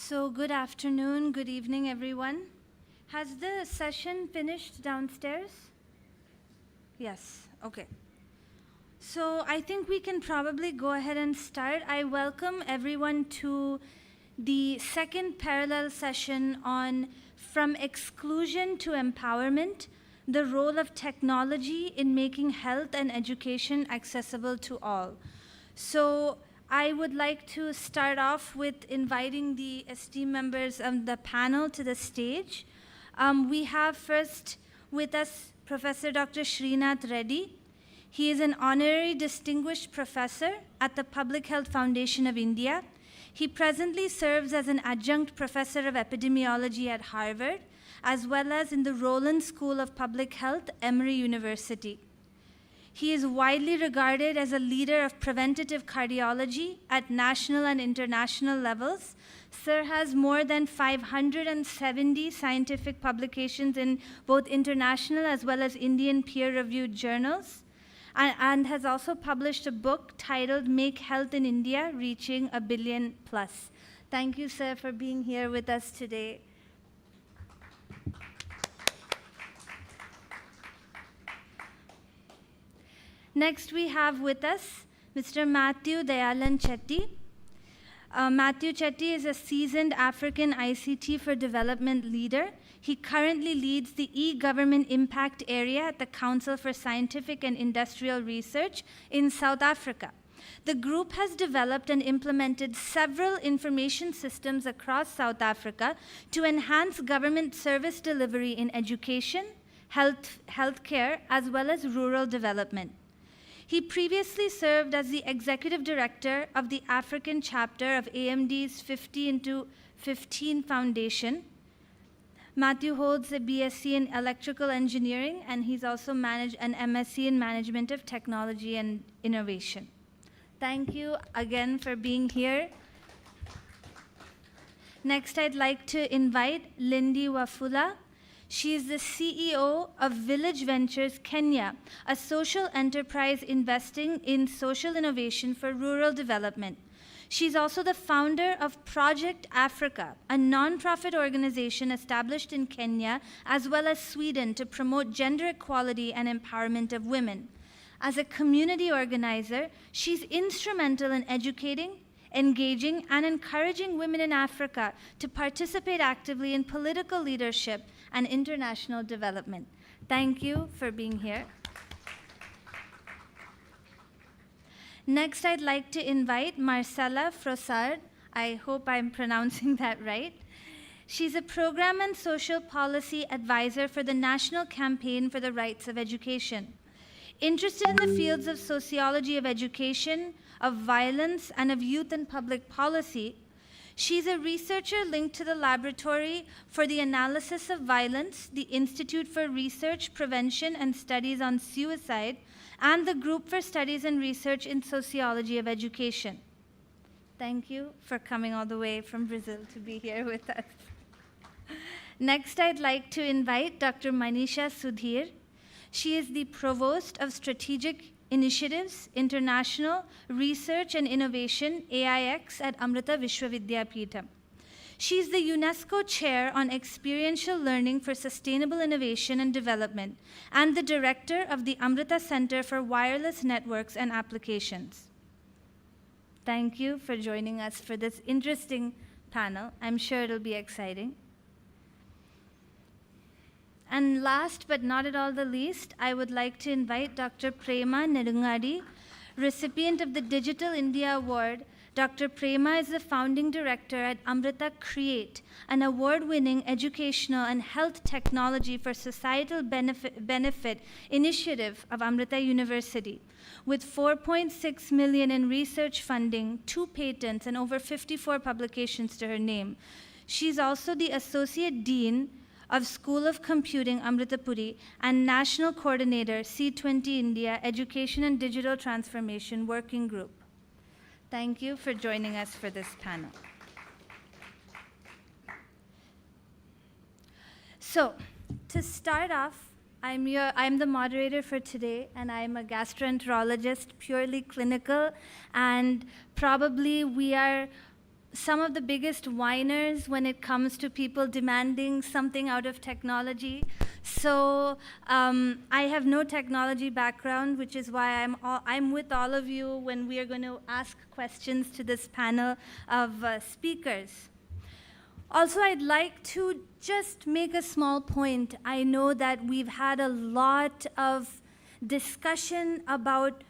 So good afternoon, good evening, everyone. Has the session finished downstairs? Yes, okay. So I think we can probably go ahead and start. I welcome everyone to the second parallel session on From Exclusion to Empowerment, the role of technology in making health and education accessible to all. So I would like to start off with inviting the esteemed members of the panel to the stage. We have first with us Professor Dr. Srinath Reddy. He is an honorary distinguished professor at the Public Health Foundation of India. He presently serves as an adjunct professor of epidemiology at Harvard, as well as in the Roland School of Public Health, Emory University. He is widely regarded as a leader of preventative cardiology at national and international levels. Sir has more than 570 scientific publications in both international as well as Indian peer-reviewed journals, and has also published a book titled Make Health in India, Reaching a Billion Plus. Thank you, sir, for being here with us today. Next, we have with us Mr. Matthew Dayalan Chetty. Matthew Chetty is a seasoned African ICT for Development leader. He currently leads the e-government impact area at the Council for Scientific and Industrial Research in South Africa. The group has developed and implemented several information systems across South Africa to enhance government service delivery in education, healthcare, as well as rural development. He previously served as the executive director of the African chapter of AMD's 50x15 Foundation. Matthew holds a BSc in electrical engineering, and he's also managed an MSc in management of technology and innovation. Thank you again for being here. Next, I'd like to invite Lindy Wafula. She is the CEO of Village Ventures Kenya, a social enterprise investing in social innovation for rural development. She's also the founder of Project Africa, a nonprofit organization established in Kenya as well as Sweden to promote gender equality and empowerment of women. As a community organizer, she's instrumental in educating, engaging, and encouraging women in Africa to participate actively in political leadership and international development. Thank you for being here. Next, I'd like to invite Marcella Frossard. I hope I'm pronouncing that right. She's a program and social policy advisor for the National Campaign for the Rights of Education. Interested in the fields of sociology of education, of violence, and of youth and public policy, she's a researcher linked to the Laboratory for the Analysis of Violence, the Institute for Research, Prevention, and Studies on Suicide, and the Group for Studies and Research in Sociology of Education. Thank you for coming all the way from Brazil to be here with us. Next, I'd like to invite Dr. Manisha Sudhir. She is the Provost of Strategic Initiatives, International Research and Innovation, AIX, at Amrita Vishwa Vidyapeetham. She's the UNESCO Chair on Experiential Learning for Sustainable Innovation and Development and the Director of the Amrita Center for Wireless Networks and Applications. Thank you for joining us for this interesting panel. I'm sure it'll be exciting. And last but not at all the least, I would like to invite Dr. Prema Nedungadi, recipient of the Digital India Award. Dr. Prema is the founding director at Amrita Create, an award-winning educational and health technology for societal benefit initiative of Amrita University. With 4.6 million in research funding, 2 patents, and over 54 publications to her name. She's also the Associate Dean of School of Computing, Amritapuri, and National Coordinator, C20 India Education and Digital Transformation Working Group. Thank you for joining us for this panel. So, to start off, I'm the moderator for today, and I'm a gastroenterologist, purely clinical, and probably we are some of the biggest whiners when it comes to people demanding something out of technology. So I have no technology background, which is why I'm with all of you when we are going to ask questions to this panel of speakers. Also, I'd like to just make a small point. I know that we've had a lot of discussion about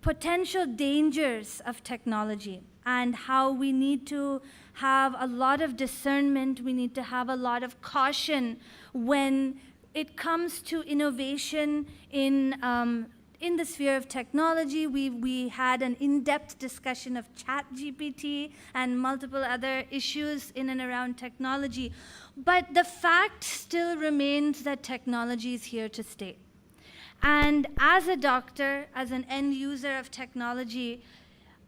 potential dangers of technology and how we need to have a lot of discernment, we need to have a lot of caution when it comes to innovation in the sphere of technology. We had an in-depth discussion of ChatGPT and multiple other issues in and around technology. But the fact still remains that technology is here to stay. And as a doctor, as an end user of technology,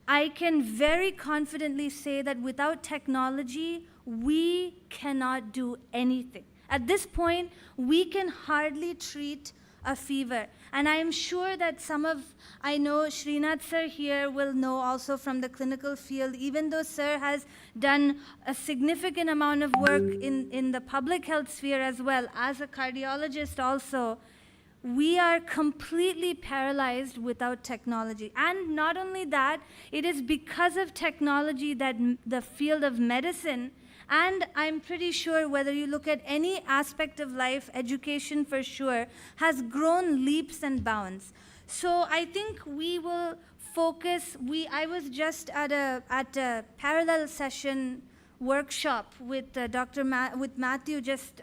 I can very confidently say that without technology, we cannot do anything. At this point, we can hardly treat a fever. And I am sure that I know Srinath sir here will know also from the clinical field, even though sir has done a significant amount of work in the public health sphere as well, as a cardiologist also, we are completely paralyzed without technology. And not only that, it is because of technology that the field of medicine, and I'm pretty sure whether you look at any aspect of life, education for sure, has grown leaps and bounds. So I think we will focus, I was just at a parallel session workshop with with Matthew just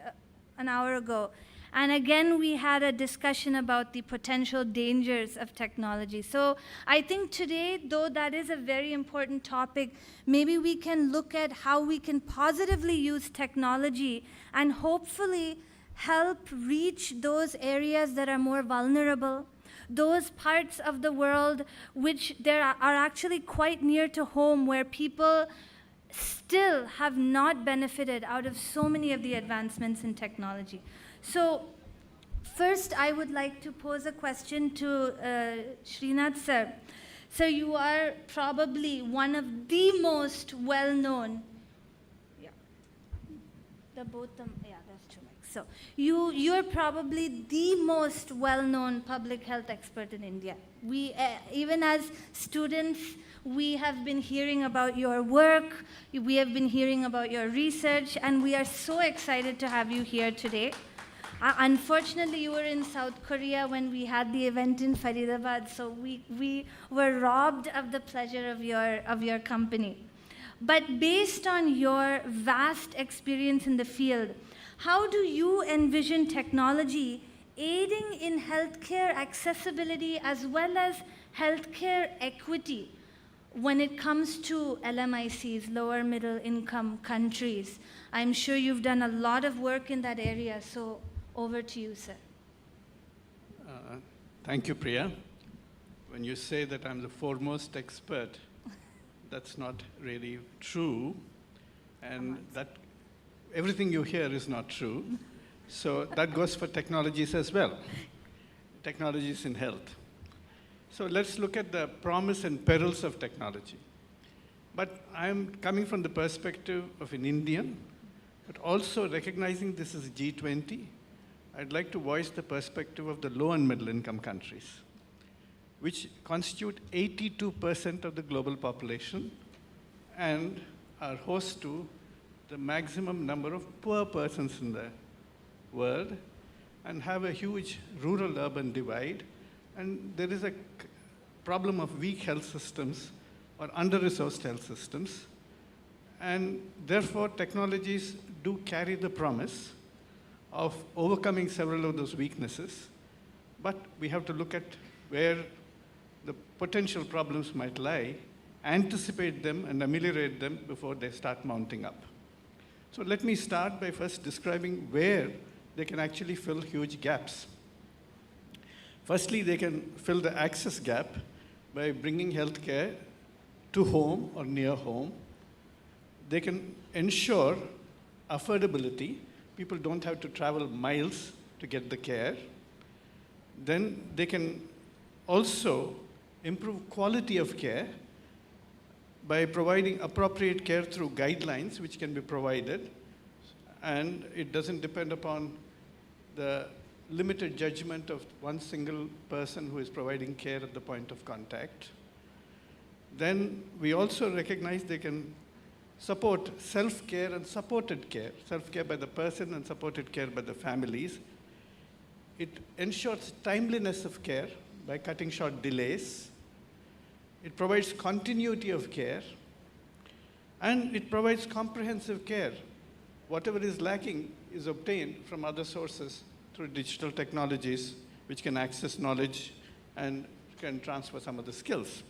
an hour ago. And again, we had a discussion about the potential dangers of technology. So I think today, though that is a very important topic, maybe we can look at how we can positively use technology and hopefully help reach those areas that are more vulnerable, those parts of the world which are actually quite near to home, where people still have not benefited out of so many of the advancements in technology. So first, I would like to pose a question to Srinath sir. So you are probably one of the most well-known, that's true. So you're probably the most well-known public health expert in India. We, even as students, we have been hearing about your work, we have been hearing about your research, and we are so excited to have you here today. Unfortunately, you were in South Korea when we had the event in Faridabad, so we were robbed of the pleasure of your company. But based on your vast experience in the field, how do you envision technology aiding in healthcare accessibility as well as healthcare equity when it comes to LMICs, lower middle income countries? I'm sure you've done a lot of work in that area, so over to you, sir. Thank you, Priya. When you say that I'm the foremost expert, that's not really true, and that everything you hear is not true. So that goes for technologies as well, technologies in health. So let's look at the promise and perils of technology. But I'm coming from the perspective of an Indian, but also recognizing this is G20, I'd like to voice the perspective of the low and middle income countries, which constitute 82% of the global population and are host to the maximum number of poor persons in the world and have a huge rural-urban divide. And there is a problem of weak health systems or under-resourced health systems. And therefore, technologies do carry the promise of overcoming several of those weaknesses. But we have to look at where the potential problems might lie, anticipate them and ameliorate them before they start mounting up. So let me start by first describing where they can actually fill huge gaps. Firstly, they can fill the access gap by bringing healthcare to home or near home. They can ensure affordability. People don't have to travel miles to get the care. Then they can also improve quality of care by providing appropriate care through guidelines which can be provided, and it doesn't depend upon the limited judgment of one single person who is providing care at the point of contact. Then we also recognize they can support self-care and supported care, self-care by the person and supported care by the families. It ensures timeliness of care by cutting short delays. It provides continuity of care, and it provides comprehensive care. Whatever is lacking is obtained from other sources through digital technologies, which can access knowledge and can transfer some of the skills.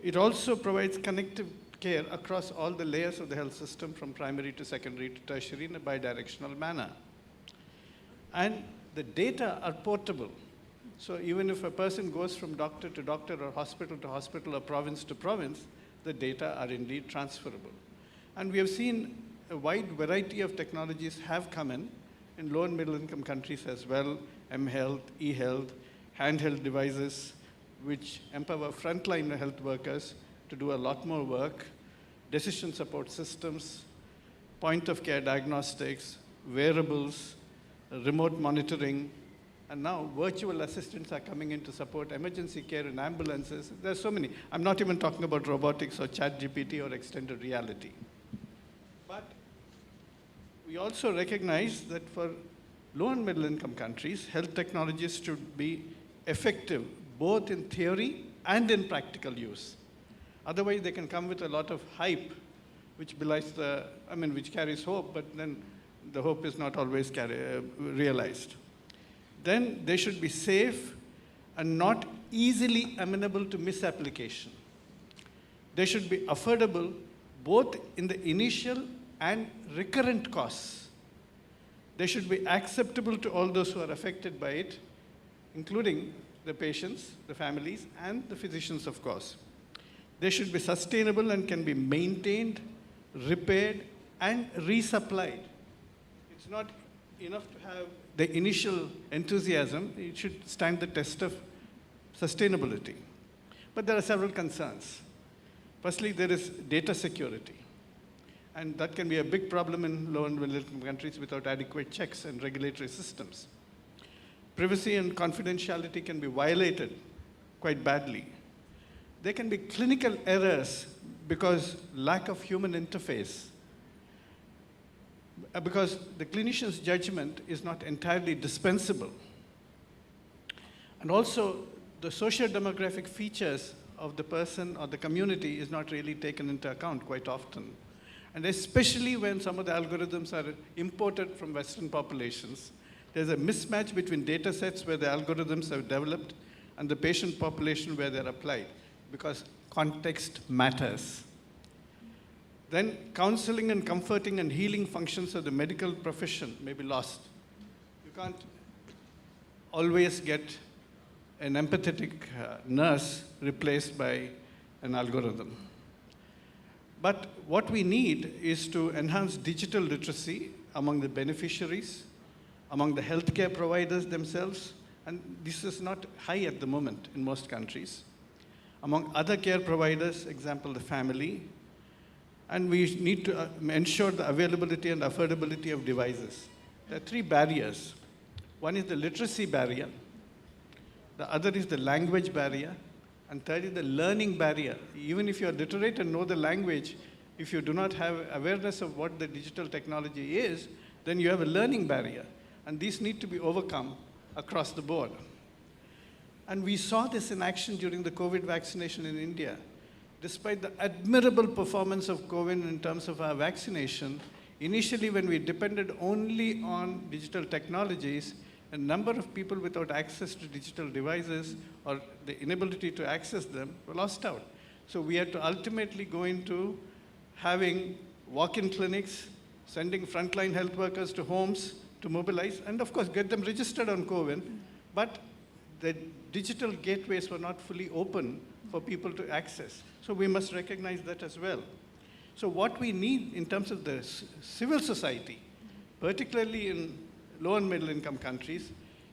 It also provides connective care across all the layers of the health system, from primary to secondary to tertiary, in a bidirectional manner. And the data are portable. So even if a person goes from doctor to doctor or hospital to hospital or province to province, the data are indeed transferable. And we have seen a wide variety of technologies have come in low and middle income countries as well: mHealth, eHealth, handheld devices, which empower frontline health workers to do a lot more work, decision support systems, point-of-care diagnostics, wearables, remote monitoring, and now virtual assistants are coming in to support emergency care in ambulances. There's so many. I'm not even talking about robotics or ChatGPT or extended reality. But we also recognize that for low and middle income countries, health technologies should be effective both in theory and in practical use. Otherwise, they can come with a lot of hype, which belies which carries hope, but then the hope is not always realized. Then they should be safe and not easily amenable to misapplication. They should be affordable both in the initial and recurrent costs. They should be acceptable to all those who are affected by it, including the patients, the families, and the physicians, of course. They should be sustainable and can be maintained, repaired, and resupplied. It's not enough to have the initial enthusiasm. It should stand the test of sustainability. But there are several concerns. Firstly, there is data security. And that can be a big problem in low and middle income countries without adequate checks and regulatory systems. Privacy and confidentiality can be violated quite badly. There can be clinical errors because lack of human interface, because the clinician's judgment is not entirely dispensable. And also, the socio-demographic features of the person or the community is not really taken into account quite often. And especially when some of the algorithms are imported from Western populations, there's a mismatch between data sets where the algorithms have developed and the patient population where they're applied, because context matters. Then counseling and comforting and healing functions of the medical profession may be lost. You can't always get an empathetic nurse replaced by an algorithm. But what we need is to enhance digital literacy among the beneficiaries, among the healthcare providers themselves, and this is not high at the moment in most countries, among other care providers, example, the family, and we need to ensure the availability and affordability of devices. There are three barriers. One is the literacy barrier, the other is the language barrier, and third is the learning barrier. Even if you're literate and know the language, if you do not have awareness of what the digital technology is, then you have a learning barrier. And these need to be overcome across the board. And we saw this in action during the COVID vaccination in India. Despite the admirable performance of COVID in terms of our vaccination, initially when we depended only on digital technologies, a number of people without access to digital devices or the inability to access them were lost out. So we had to ultimately go into having walk-in clinics, sending frontline health workers to homes to mobilize, and of course get them registered on COVID, but the digital gateways were not fully open for people to access. So we must recognize that as well. So what we need in terms of the civil society, particularly in low and middle income countries,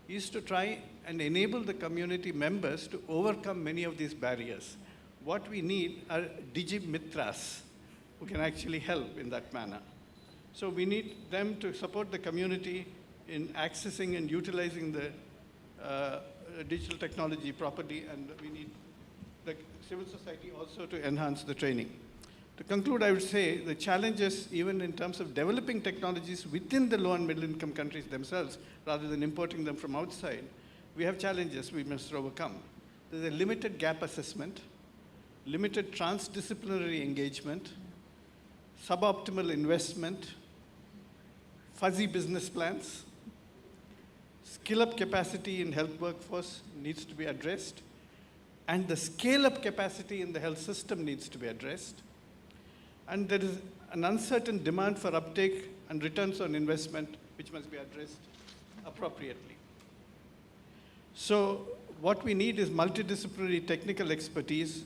is to try and enable the community members to overcome many of these barriers. what we need are Digimitras who can actually help in that manner. So we need them to support the community in accessing and utilizing the digital technology properly, and we need the civil society also to enhance the training. To conclude, I would say the challenges, even in terms of developing technologies within the low and middle income countries themselves, rather than importing them from outside, we have challenges we must overcome. There's a limited gap assessment, limited transdisciplinary engagement, suboptimal investment, fuzzy business plans, skill-up capacity in health workforce needs to be addressed, and the scale-up capacity in the health system needs to be addressed. And there is an uncertain demand for uptake and returns on investment, which must be addressed appropriately. So what we need is multidisciplinary technical expertise,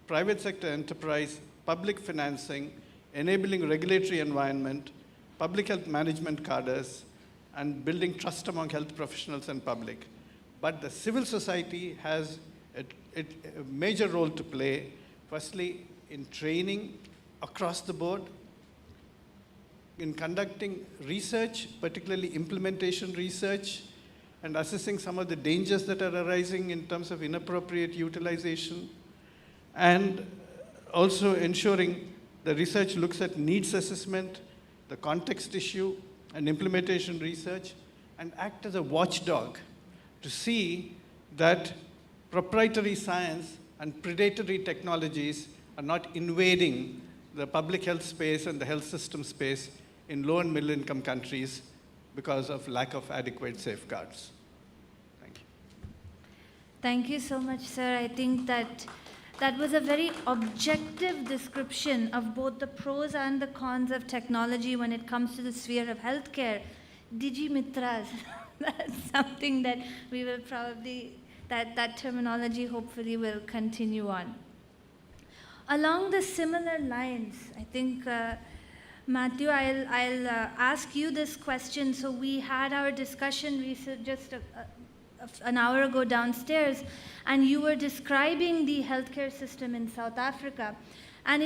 private sector enterprise, public financing, enabling regulatory environment, public health management cadres, and building trust among health professionals and public. But the civil society has a major role to play, firstly in training across the board, in conducting research, particularly implementation research, and assessing some of the dangers that are arising in terms of inappropriate utilization, and also ensuring the research looks at needs assessment, the context issue, and implementation research, and act as a watchdog to see that proprietary science and predatory technologies are not invading the public health space and the health system space in low and middle income countries because of lack of adequate safeguards. Thank you. Thank you so much, sir. I think that was a very objective description of both the pros and the cons of technology when it comes to the sphere of healthcare. Digimitras, that's something that we will probably, that terminology hopefully will continue on. Along the similar lines, I think, Matthew, I'll ask you this question. So we had our discussion just an hour ago downstairs, and you were describing the healthcare system in South Africa. And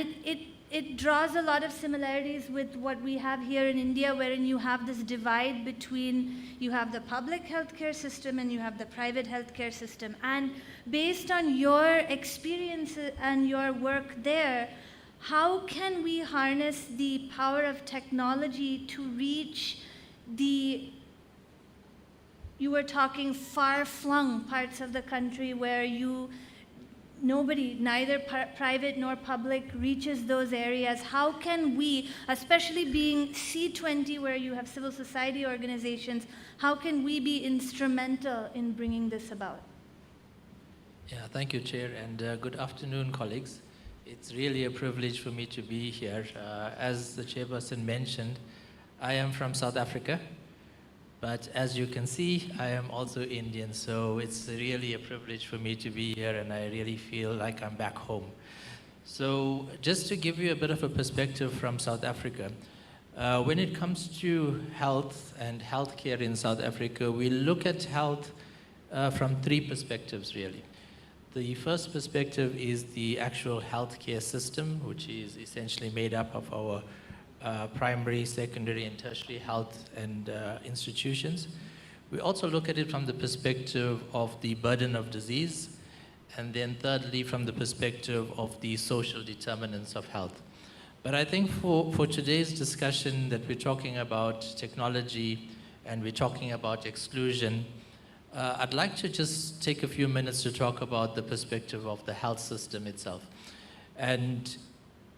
it draws a lot of similarities with what we have here in India, wherein you have this divide between, you have the public healthcare system and you have the private healthcare system. And based on your experience and your work there, how can we harness the power of technology to reach the, you were talking far-flung parts of the country where nobody, neither private nor public, reaches those areas? How can we, especially being C20 where you have civil society organizations, how can we be instrumental in bringing this about? Yeah, thank you, Chair, and good afternoon, colleagues. It's really a privilege for me to be here. As the chairperson mentioned, I am from South Africa, but as you can see, I am also Indian, so it's really a privilege for me to be here, and I really feel like I'm back home. So just to give you a bit of a perspective from South Africa, when it comes to health and healthcare in South Africa, we look at health from three perspectives, really. The first perspective is the actual healthcare system, which is essentially made up of our primary, secondary, and tertiary health and institutions. We also look at it from the perspective of the burden of disease, and then thirdly, from the perspective of the social determinants of health. But I think for today's discussion that we're talking about technology and we're talking about exclusion, I'd like to just take a few minutes to talk about the perspective of the health system itself. And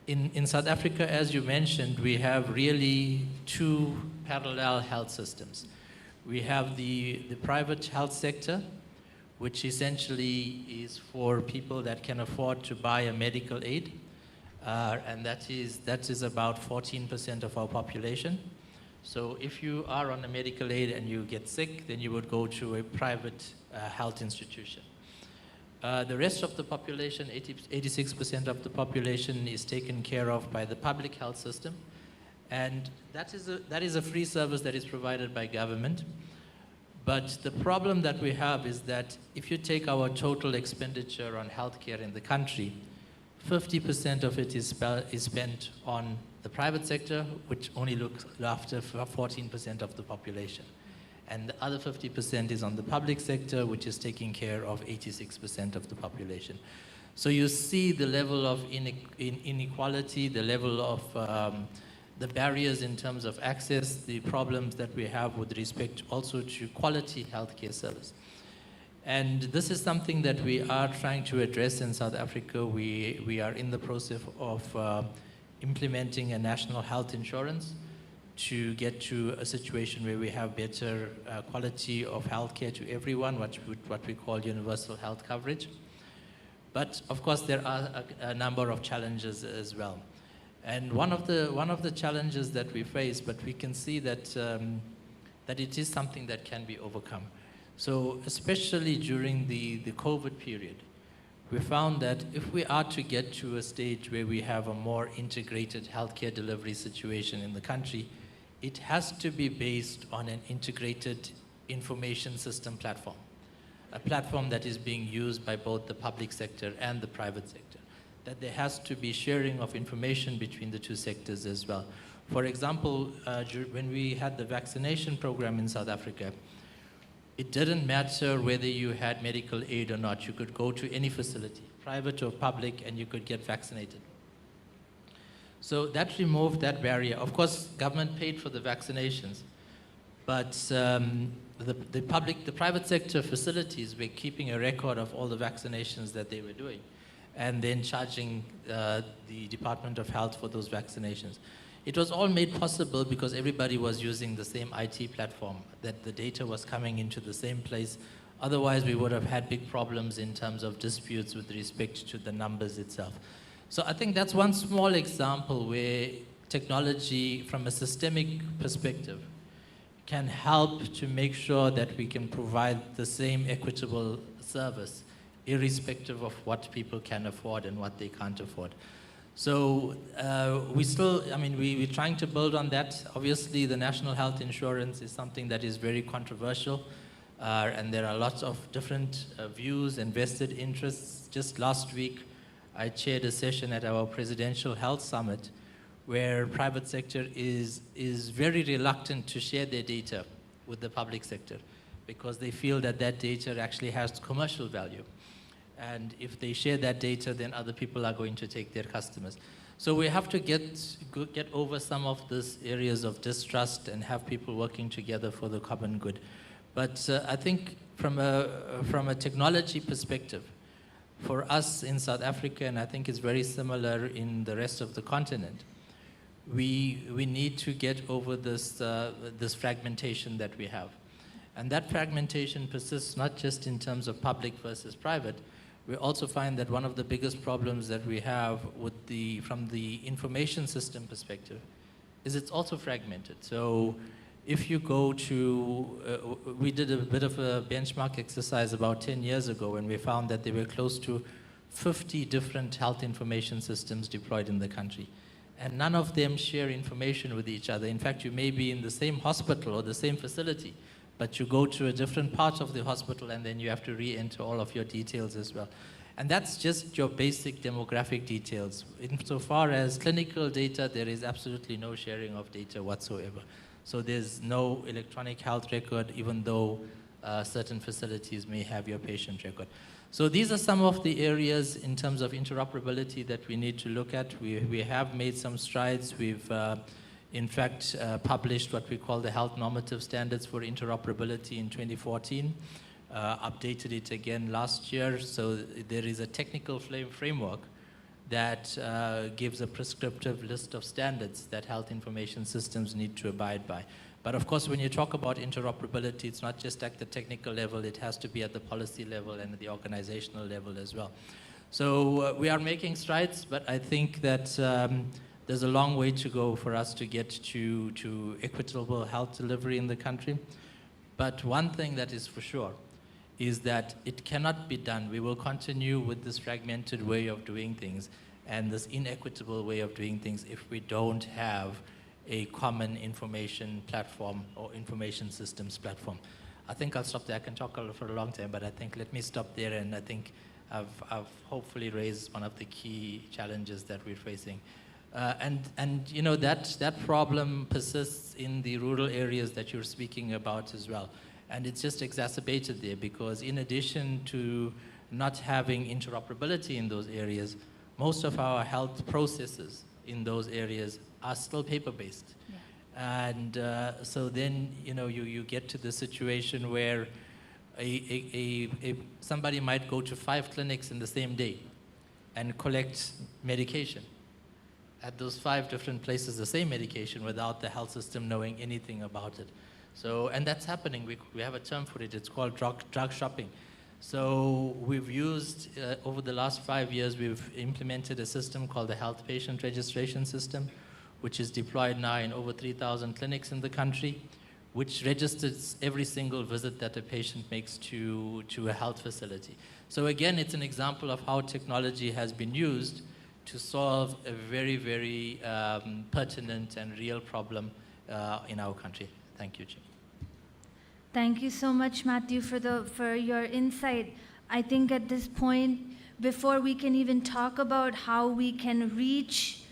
in South Africa, as you mentioned, we have really two parallel health systems. We have the private health sector, which essentially is for people that can afford to buy a medical aid, and that is about 14% of our population. So if you are on a medical aid and you get sick, then you would go to a private health institution. The rest of the population, 86% of the population, is taken care of by the public health system. And that is a free service that is provided by government. But the problem that we have is that if you take our total expenditure on healthcare in the country, 50% of it is spent on the private sector, which only looks after 14% of the population. And the other 50% is on the public sector, which is taking care of 86% of the population. So you see the level of inequality, the level of the barriers in terms of access, the problems that we have with respect also to quality healthcare service. And this is something that we are trying to address in South Africa. We are in the process of implementing a national health insurance to get to a situation where we have better quality of healthcare to everyone, what we call universal health coverage. But of course, there are a number of challenges as well. And one of the challenges that we face, but we can see that that it is something that can be overcome. So especially during the COVID period, we found that if we are to get to a stage where we have a more integrated healthcare delivery situation in the country, it has to be based on an integrated information system platform, a platform that is being used by both the public sector and the private sector, that there has to be sharing of information between the two sectors as well. For example, when we had the vaccination program in South Africa, it didn't matter whether you had medical aid or not. You could go to any facility, private or public, and you could get vaccinated. So that removed that barrier. Of course, government paid for the vaccinations, but the private sector facilities were keeping a record of all the vaccinations that they were doing, and then charging the Department of Health for those vaccinations. It was all made possible because everybody was using the same IT platform, that the data was coming into the same place. Otherwise, we would have had big problems in terms of disputes with respect to the numbers itself. So I think that's one small example where technology, from a systemic perspective, can help to make sure that we can provide the same equitable service, irrespective of what people can afford and what they can't afford. So we're trying to build on that. Obviously, the national health insurance is something that is very controversial, and there are lots of different views and vested interests. Just last week, I chaired a session at our Presidential Health Summit where private sector is very reluctant to share their data with the public sector because they feel that that data actually has commercial value. And if they share that data, then other people are going to take their customers. So we have to get over some of these areas of distrust and have people working together for the common good. But I think from a technology perspective, for us in South Africa, and I think it's very similar in the rest of the continent, we need to get over this fragmentation that we have. And that fragmentation persists not just in terms of public versus private. We also find that one of the biggest problems that we have from the information system perspective is it's also fragmented. So if you go to, we did a bit of a benchmark exercise about 10 years ago, and we found that there were close to 50 different health information systems deployed in the country. And none of them share information with each other. In fact, you may be in the same hospital or the same facility, but you go to a different part of the hospital and then you have to re-enter all of your details as well. And that's just your basic demographic details. Insofar as clinical data, there is absolutely no sharing of data whatsoever. So there's no electronic health record, even though certain facilities may have your patient record. So these are some of the areas in terms of interoperability that we need to look at. We have made some strides. We've in fact, published what we call the Health Normative Standards for Interoperability in 2014, updated it again last year. So there is a technical framework that gives a prescriptive list of standards that health information systems need to abide by. But of course, when you talk about interoperability, it's not just at the technical level, it has to be at the policy level and at the organizational level as well. So we are making strides, but I think that there's a long way to go for us to get to equitable health delivery in the country. But one thing that is for sure is that it cannot be done. We will continue with this fragmented way of doing things and this inequitable way of doing things if we don't have a common information platform or information systems platform. I think I'll stop there. I can talk for a long time, but I think let me stop there, and I think I've hopefully raised one of the key challenges that we're facing. And you know, that problem persists in the rural areas that you're speaking about as well. And it's just exacerbated there because in addition to not having interoperability in those areas, most of our health processes in those areas are still paper-based. Yeah. And so then, you know, you get to the situation where somebody might go to 5 clinics in the same day and collect medication at those 5 different places, the same medication, without the health system knowing anything about it. So, and that's happening. We have a term for it. It's called drug shopping. So we've used, over the last 5 years, we've implemented a system called the Health Patient Registration System, which is deployed now in over 3,000 clinics in the country, which registers every single visit that a patient makes to a health facility. So again, it's an example of how technology has been used to solve a very, very pertinent and real problem in our country. Thank you, Jim. Thank you so much, Matthew, for your insight. I think at this point, before we can even talk about how we can reach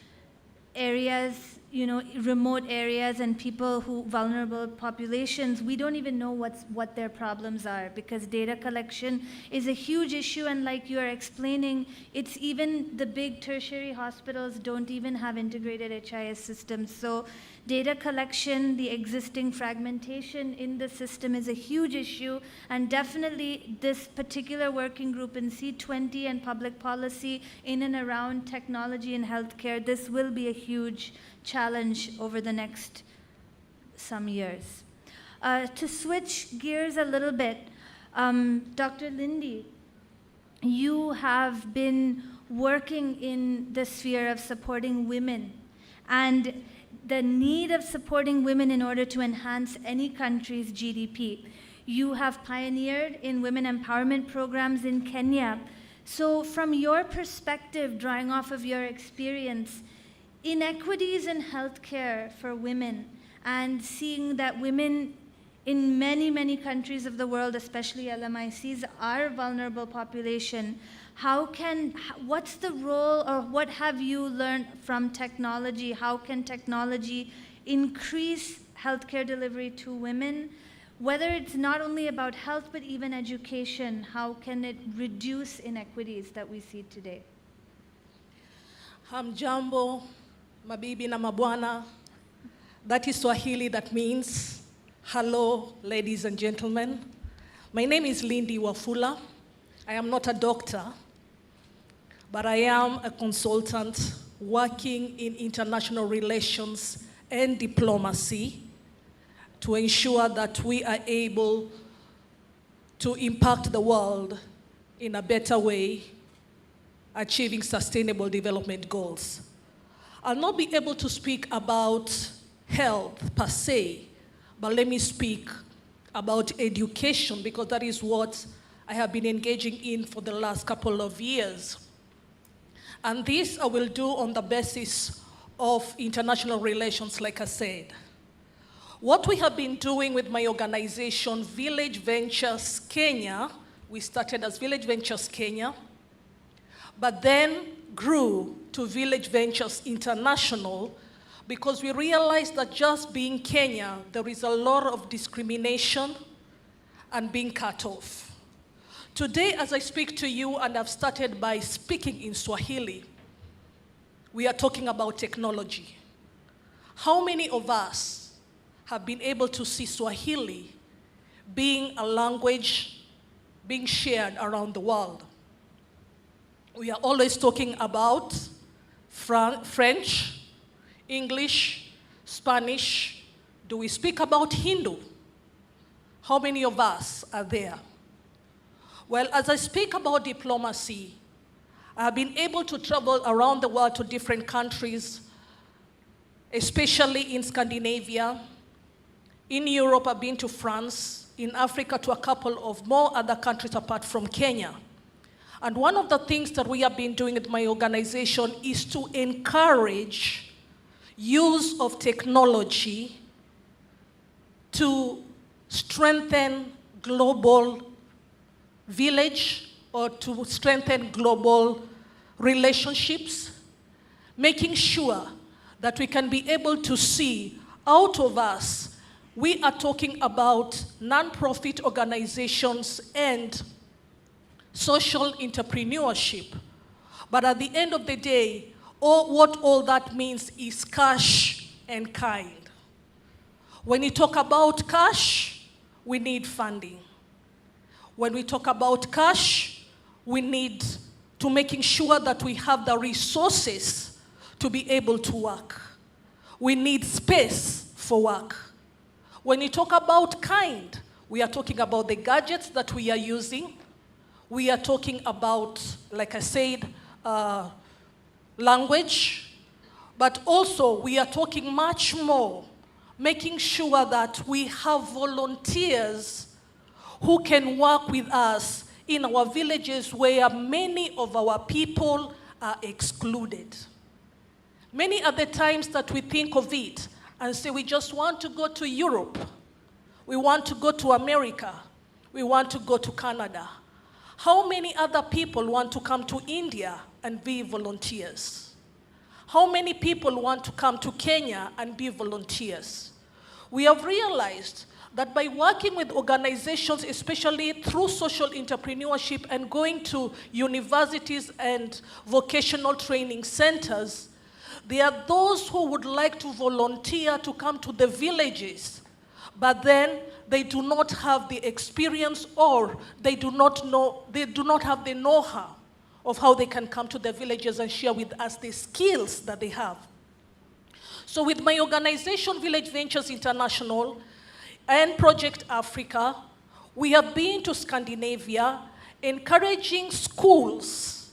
areas, you know, remote areas and people vulnerable populations, we don't even know what their problems are, because data collection is a huge issue, and like you're explaining, it's even the big tertiary hospitals don't even have integrated HIS systems. So data collection, the existing fragmentation in the system is a huge issue, and definitely this particular working group in C20 and public policy in and around technology and healthcare, this will be a huge challenge over the next some years. To switch gears a little bit, Dr. Lindy, you have been working in the sphere of supporting women and the need of supporting women in order to enhance any country's GDP. You have pioneered in women empowerment programs in Kenya. So from your perspective, drawing off of your experience, inequities in healthcare for women and seeing that women in many, many countries of the world, especially LMICs, are a vulnerable population, what's the role, or what have you learned from technology? How can technology increase healthcare delivery to women? Whether it's not only about health, but even education, how can it reduce inequities that we see today? Hamjambo, mabibi na mabwana. That is Swahili, that means hello, ladies and gentlemen. My name is Lindy Wafula. I am not a doctor, but I am a consultant working in international relations and diplomacy to ensure that we are able to impact the world in a better way, achieving sustainable development goals. I'll not be able to speak about health per se, but let me speak about education, because that is what I have been engaging in for the last couple of years. And this I will do on the basis of international relations, like I said. What we have been doing with my organization, Village Ventures Kenya, we started as Village Ventures Kenya, but then grew to Village Ventures International, because we realized that just being Kenya, there is a lot of discrimination and being cut off. Today, as I speak to you, and I've started by speaking in Swahili, we are talking about technology. How many of us have been able to see Swahili being a language being shared around the world? We are always talking about French, English, Spanish. Do we speak about Hindu? How many of us are there? Well, as I speak about diplomacy, I have been able to travel around the world to different countries, especially in Scandinavia. In Europe, I've been to France. In Africa, to a couple of more other countries apart from Kenya. And one of the things that we have been doing at my organization is to encourage use of technology to strengthen global village or to strengthen global relationships, making sure that we can be able to see out of us. We are talking about non-profit organizations and social entrepreneurship. But at the end of the day, what all that means is cash and kind. When you talk about cash, we need funding. When we talk about cash, we need to making sure that we have the resources to be able to work. We need space for work. When you talk about kind, we are talking about the gadgets that we are using. We are talking about, like I said, language. But also, we are talking much more, making sure that we have volunteers who can work with us in our villages where many of our people are excluded. Many are the times that we think of it and say we just want to go to Europe, we want to go to America, we want to go to Canada. How many other people want to come to India and be volunteers? How many people want to come to Kenya and be volunteers? We have realized that by working with organizations, especially through social entrepreneurship and going to universities and vocational training centers, there are those who would like to volunteer to come to the villages, but then they do not have the experience or they do not have the know-how of how they can come to the villages and share with us the skills that they have. So with my organization, Village Ventures International and Project Africa, we have been to Scandinavia encouraging schools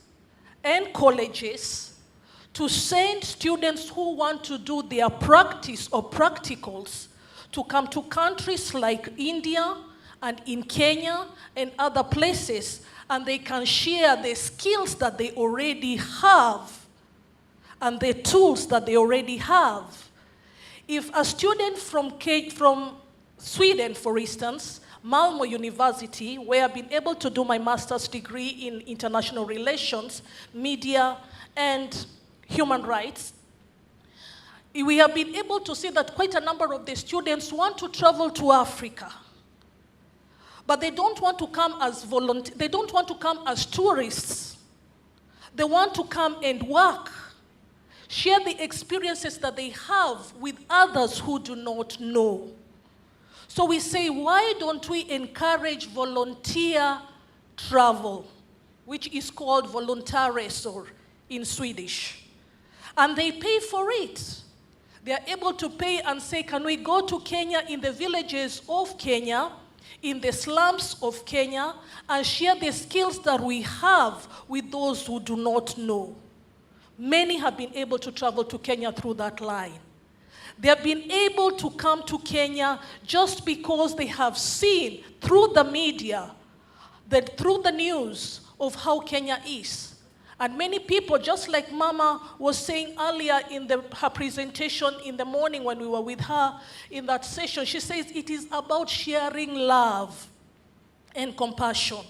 and colleges to send students who want to do their practice or practicals to come to countries like India and in Kenya and other places, and they can share the skills that they already have and the tools that they already have. If a student from Sweden, for instance, Malmö University, where I've been able to do my master's degree in international relations, media, and human rights, we have been able to see that quite a number of the students want to travel to Africa. But they don't want to come as volunteers, they don't want to come as tourists. They want to come and work, share the experiences that they have with others who do not know. So we say, why don't we encourage volunteer travel, which is called volontaresor in Swedish. And they pay for it. They are able to pay and say, can we go to Kenya, in the villages of Kenya, in the slums of Kenya, and share the skills that we have with those who do not know. Many have been able to travel to Kenya through that line. They have been able to come to Kenya just because they have seen through the media, through the news of how Kenya is. And many people, just like Mama was saying earlier in her presentation in the morning when we were with her in that session, she says it is about sharing love and compassion.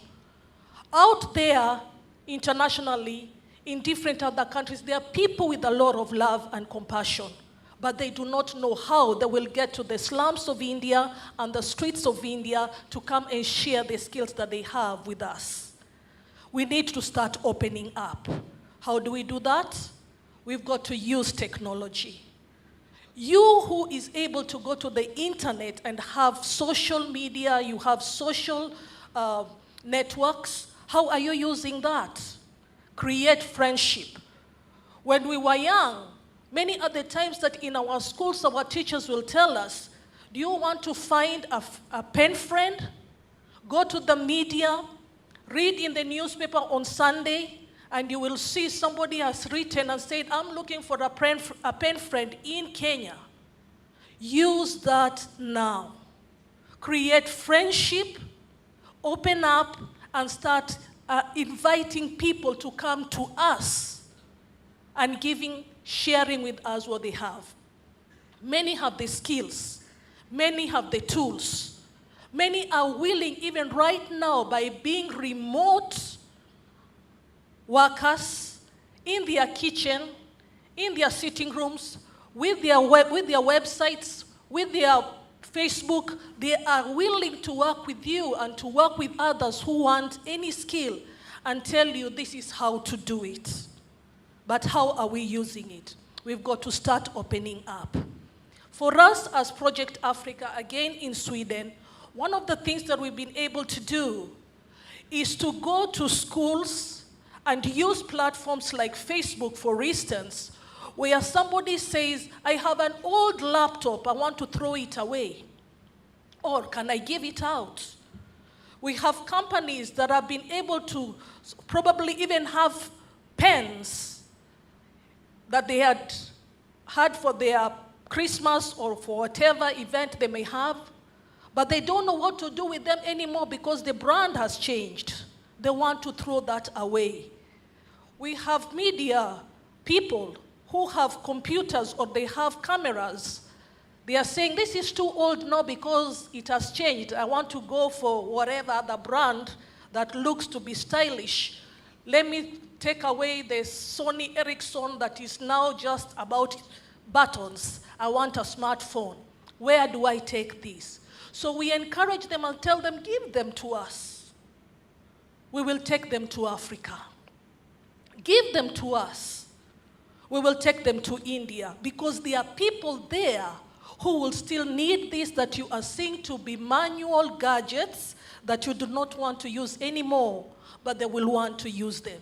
Out there, internationally, in different other countries, there are people with a lot of love and compassion, but they do not know how they will get to the slums of India and the streets of India to come and share the skills that they have with us. We need to start opening up. How do we do that? We've got to use technology. You who is able to go to the internet and have social media, you have social networks, how are you using that? Create friendship. When we were young, many are the times that in our schools, our teachers will tell us, do you want to find a pen friend? Go to the media, read in the newspaper on Sunday, and you will see somebody has written and said, I'm looking for a pen friend in Kenya. Use that now. Create friendship, open up, and start inviting people to come to us and sharing with us what they have. Many have the skills. Many have the tools. Many are willing, even right now, by being remote, workers in their kitchen, in their sitting rooms, with their websites, with their Facebook. They are willing to work with you and to work with others who want any skill and tell you this is how to do it. But how are we using it? We've got to start opening up. For us as Project Africa, again in Sweden, one of the things that we've been able to do is to go to schools and use platforms like Facebook, for instance, where somebody says, I have an old laptop, I want to throw it away. Or can I give it out? We have companies that have been able to probably even have pens that they had for their Christmas or for whatever event they may have, but they don't know what to do with them anymore because the brand has changed. They want to throw that away. We have media people who have computers or they have cameras. They are saying, this is too old now because it has changed. I want to go for whatever other brand that looks to be stylish. Let me take away the Sony Ericsson that is now just about buttons. I want a smartphone. Where do I take this? So we encourage them and tell them, give them to us. We will take them to Africa. Give them to us. We will take them to India because there are people there who will still need this that you are seeing to be manual gadgets that you do not want to use anymore, but they will want to use them.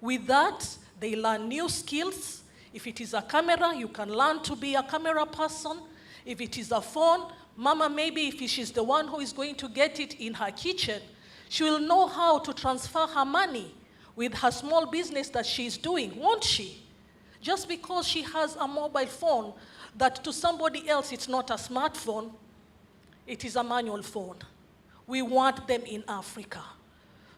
With that, they learn new skills. If it is a camera, you can learn to be a camera person. If it is a phone, Mama, maybe if she's the one who is going to get it in her kitchen, she will know how to transfer her money with her small business that she's doing, won't she? Just because she has a mobile phone that to somebody else it's not a smartphone, it is a manual phone. We want them in Africa.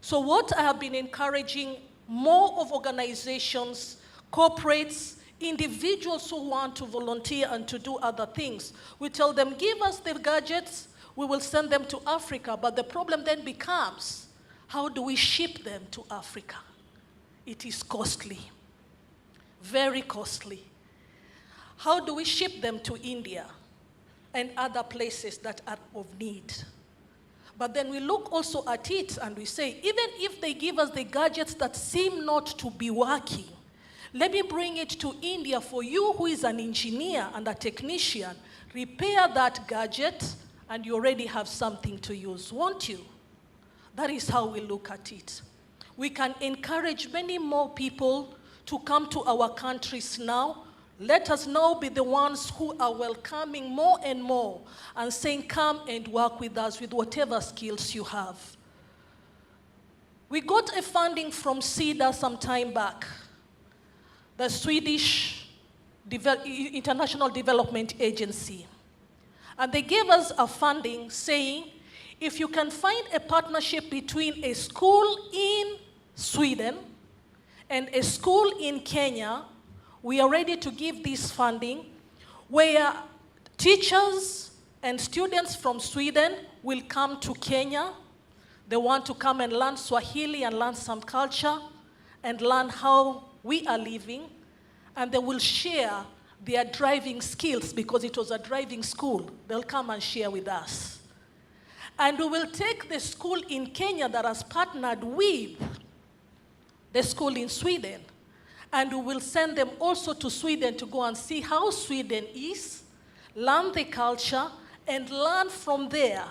So what I have been encouraging more of organizations, corporates, individuals who want to volunteer and to do other things, we tell them, give us the gadgets, we will send them to Africa. But the problem then becomes, how do we ship them to Africa? It is costly, very costly. How do we ship them to India and other places that are of need? But then we look also at it and we say, even if they give us the gadgets that seem not to be working, let me bring it to India for you who is an engineer and a technician. Repair that gadget and you already have something to use, won't you? That is how we look at it. We can encourage many more people to come to our countries now. Let us now be the ones who are welcoming more and more and saying, come and work with us with whatever skills you have. We got a funding from CEDA some time back, the Swedish International Development Agency. And they gave us a funding saying, if you can find a partnership between a school in Sweden and a school in Kenya, we are ready to give this funding where teachers and students from Sweden will come to Kenya. They want to come and learn Swahili and learn some culture and learn how we are living. And they will share their driving skills because it was a driving school. They'll come and share with us. And we will take the school in Kenya that has partnered with the school in Sweden. And we will send them also to Sweden to go and see how Sweden is, learn the culture, and learn from there.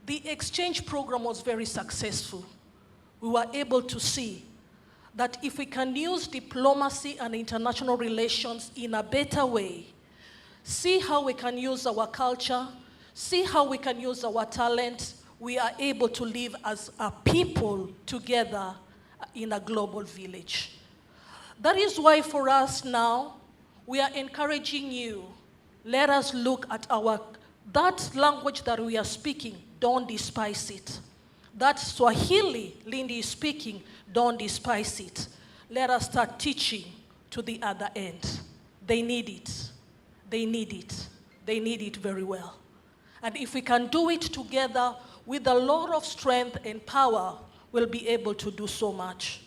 The exchange program was very successful. We were able to see that if we can use diplomacy and international relations in a better way, see how we can use our culture, see how we can use our talent, we are able to live as a people together in a global village. That is why for us now, we are encouraging you, let us look at that language that we are speaking, don't despise it. That Swahili Lindy is speaking, don't despise it. Let us start teaching to the other end. They need it. They need it. They need it very well. And if we can do it together with a lot of strength and power, we'll be able to do so much.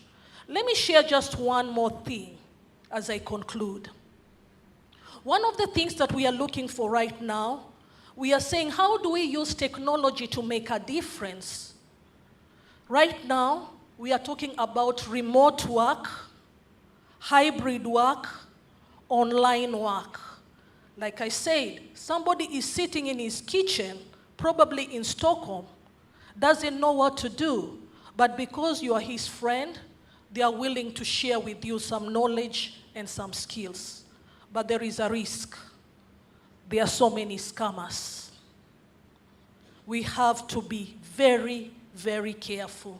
Let me share just one more thing as I conclude. One of the things that we are looking for right now, we are saying, how do we use technology to make a difference? Right now, we are talking about remote work, hybrid work, online work. Like I said, somebody is sitting in his kitchen, probably in Stockholm, doesn't know what to do, but because you are his friend, they are willing to share with you some knowledge and some skills. But there is a risk. There are so many scammers. We have to be very, very careful.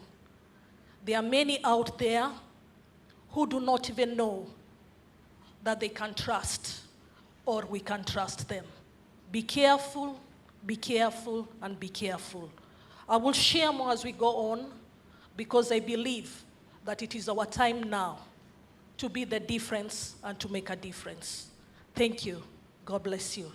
There are many out there who do not even know that they can trust or we can trust them. Be careful, and be careful. I will share more as we go on because I believe that it is our time now to be the difference and to make a difference. Thank you. God bless you.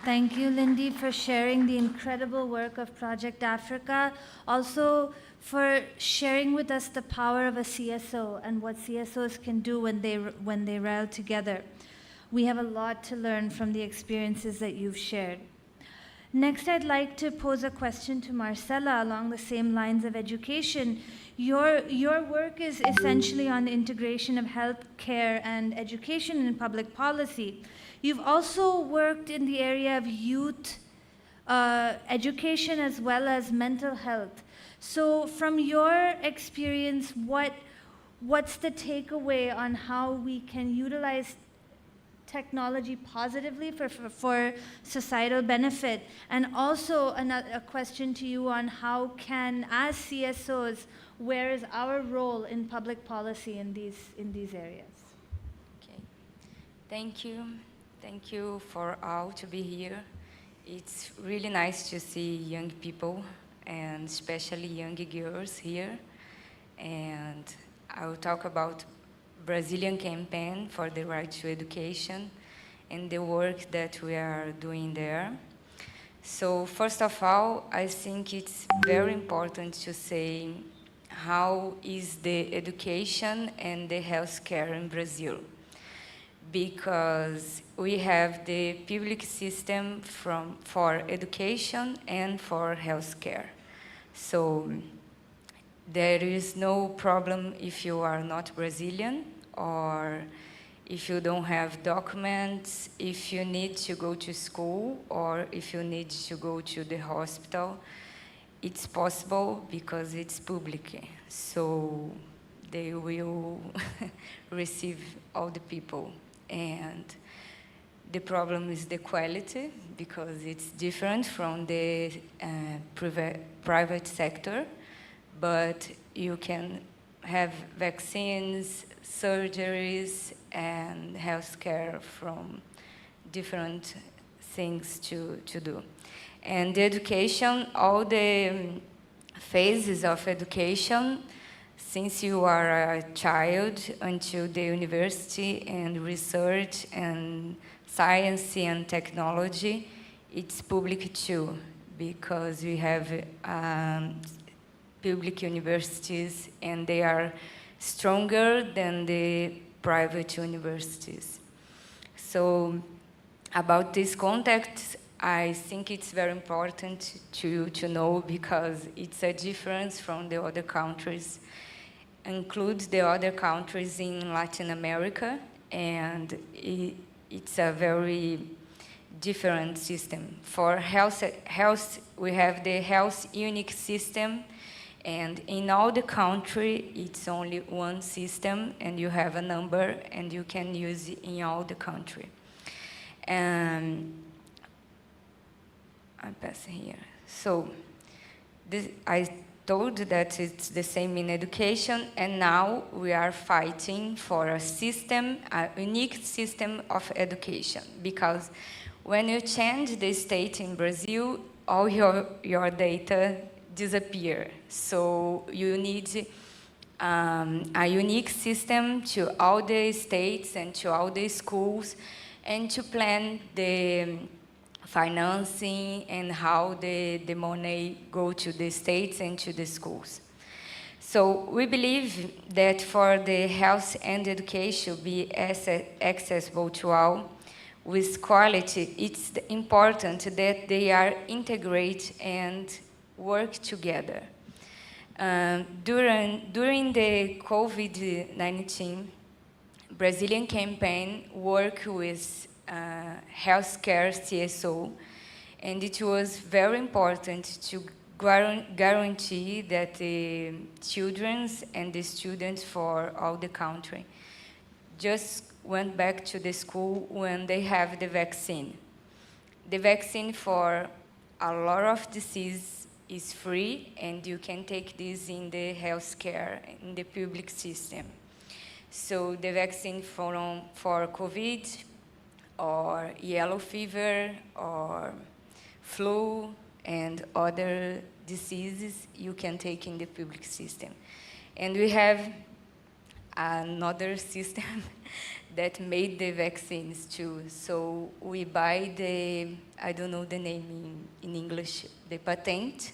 Thank you, Lindy, for sharing the incredible work of Project Africa. Also, for sharing with us the power of a CSO and what CSOs can do when they rally together. We have a lot to learn from the experiences that you've shared. Next, I'd like to pose a question to Marcella along the same lines of education. Your work is essentially on the integration of healthcare and education in public policy. You've also worked in the area of youth education as well as mental health. So from your experience, what's the takeaway on how we can utilize technology positively for societal benefit? And also a question to you on how can, as CSOs, where is our role in public policy in these areas? Okay, thank you. Thank you for all to be here. It's really nice to see young people and especially young girls here. And I will talk about Brazilian campaign for the right to education and the work that we are doing there. So first of all, I think it's very important to say how is the education and the healthcare in Brazil, because we have the public system for education and for healthcare. So there is no problem if you are not Brazilian or if you don't have documents, if you need to go to school or if you need to go to the hospital. It's possible because it's public, so they will receive all the people. And the problem is the quality, because it's different from the private sector, but you can have vaccines, surgeries, and healthcare from different things to do. And the education, all the phases of education, since you are a child until the university and research and science and technology, it's public too, because we have public universities and they are stronger than the private universities. So about this context, I think it's very important to know, because it's a difference from the other countries, includes the other countries in Latin America, and it's a very different system. For health, we have the health unique system, and in all the country, it's only one system, and you have a number, and you can use it in all the country. And I'm passing here. So I told that it's the same in education, and now we are fighting for a system, a unique system of education, because when you change the state in Brazil, all your data disappear. So you need a unique system to all the states and to all the schools, and to plan the financing and how the money go to the states and to the schools. So we believe that for the health and education be accessible to all with quality, it's important that they are integrated and work together. During the COVID-19, Brazilian campaign worked with healthcare CSO, and it was very important to guarantee that the children and the students for all the country just went back to the school when they have the vaccine. The vaccine for a lot of disease is free, and you can take this in the healthcare, in the public system. So the vaccine for COVID, or yellow fever, or flu, and other diseases you can take in the public system. And we have another system that made the vaccines too. So we buy the, I don't know the name in English, the patent,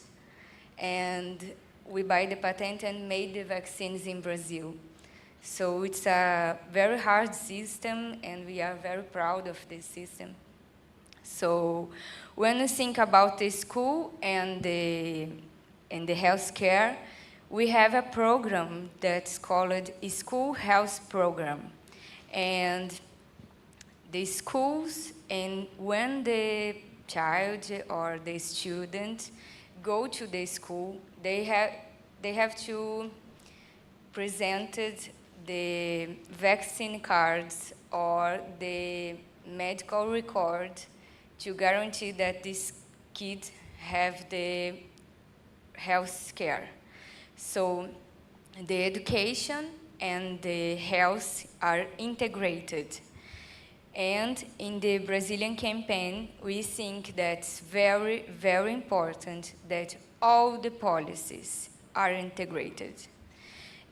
and we buy the patent and made the vaccines in Brazil. So it's a very hard system, and we are very proud of this system. So when you think about the school and the healthcare, we have a program that's called School Health Program. And the schools, and when the child or the student go to the school, they have to present the vaccine cards or the medical record to guarantee that this kid have the health care. So the education and the health are integrated. And in the Brazilian campaign, we think that's very, very important that all the policies are integrated.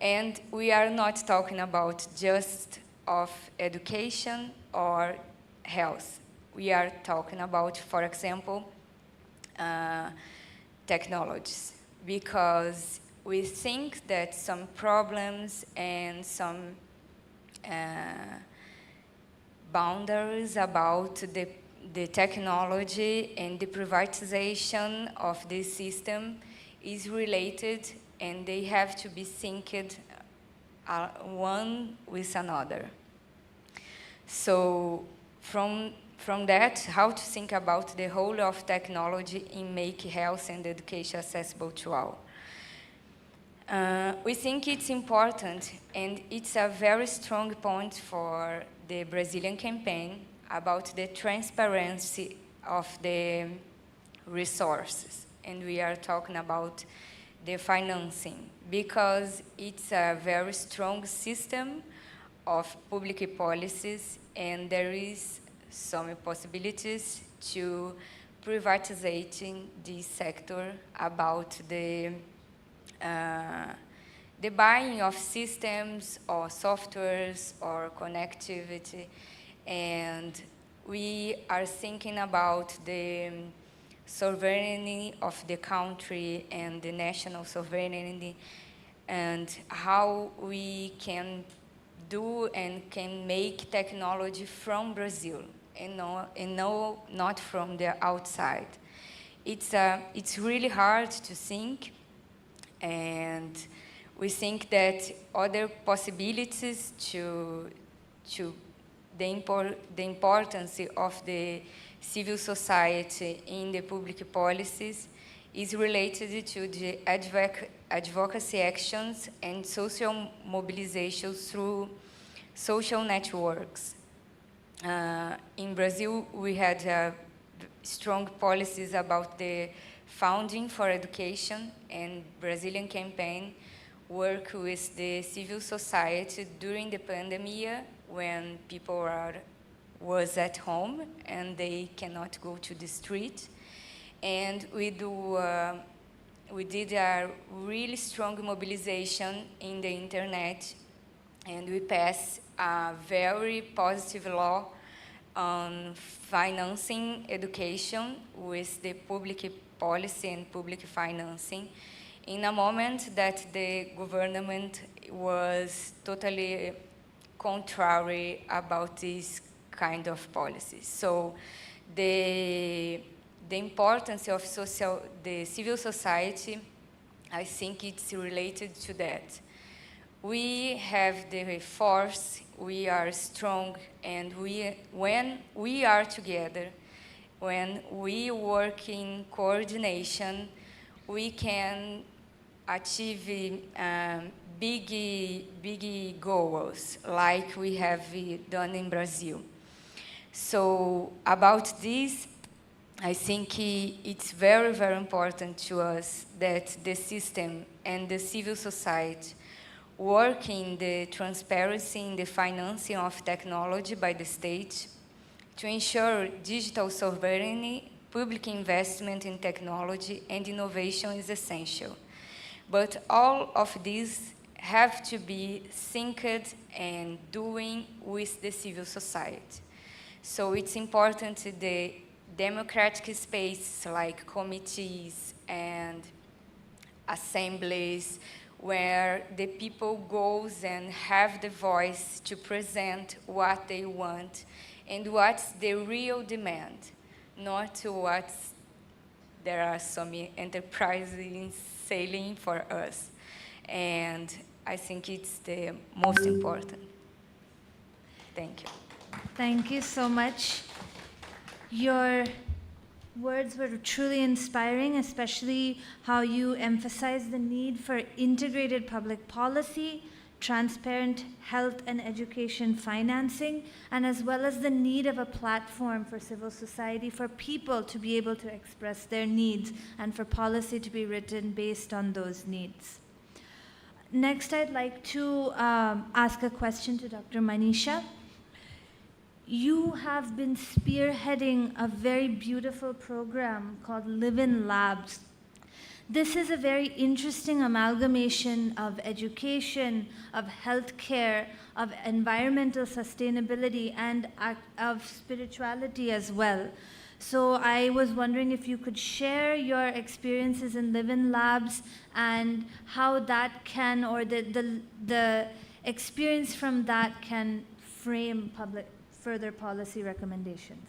And we are not talking about just of education or health. We are talking about, for example, technologies, because we think that some problems and some boundaries about the technology and the privatization of this system is related, and they have to be synced one with another. So from that, how to think about the whole of technology in make health and education accessible to all. We think it's important, and it's a very strong point for the Brazilian campaign about the transparency of the resources. And we are talking about the financing, because it's a very strong system of public policies, and there is some possibilities to privatizing this sector about the buying of systems or softwares or connectivity. And we are thinking about the sovereignty of the country and the national sovereignty, and how we can do and can make technology from Brazil and not from the outside. It's really hard to think, and we think that other possibilities to the importance of the civil society in the public policies is related to the advocacy actions and social mobilizations through social networks. In Brazil, we had strong policies about the funding for education, and Brazilian campaign work with the civil society during the pandemic when people was at home and they cannot go to the street. And we did a really strong mobilization in the internet, and we passed a very positive law on financing education with the public policy and public financing. in a moment that the government was totally contrary about this kind of policies. So the importance of the civil society, I think it's related to that. We have the force, we are strong, and when we are together, when we work in coordination, we can achieve big goals like we have done in Brazil. So about this, I think it's very, very important to us that the system and the civil society work in the transparency in the financing of technology by the state to ensure digital sovereignty, public investment in technology and innovation is essential. But all of these have to be synced and doing with the civil society. So it's important the democratic space like committees and assemblies where the people goes and have the voice to present what they want and what's the real demand, not what there are some enterprises selling for us. And I think it's the most important. Thank you. Thank you so much. Your words were truly inspiring, especially how you emphasized the need for integrated public policy, transparent health and education financing, and as well as the need of a platform for civil society, for people to be able to express their needs, and for policy to be written based on those needs. Next, I'd like to ask a question to Dr. Manisha. You have been spearheading a very beautiful program called Live-in Labs. This is a very interesting amalgamation of education, of healthcare, of environmental sustainability, and of spirituality as well. So I was wondering if you could share your experiences in Live-in Labs and how that can, or the experience from that can frame further policy recommendations.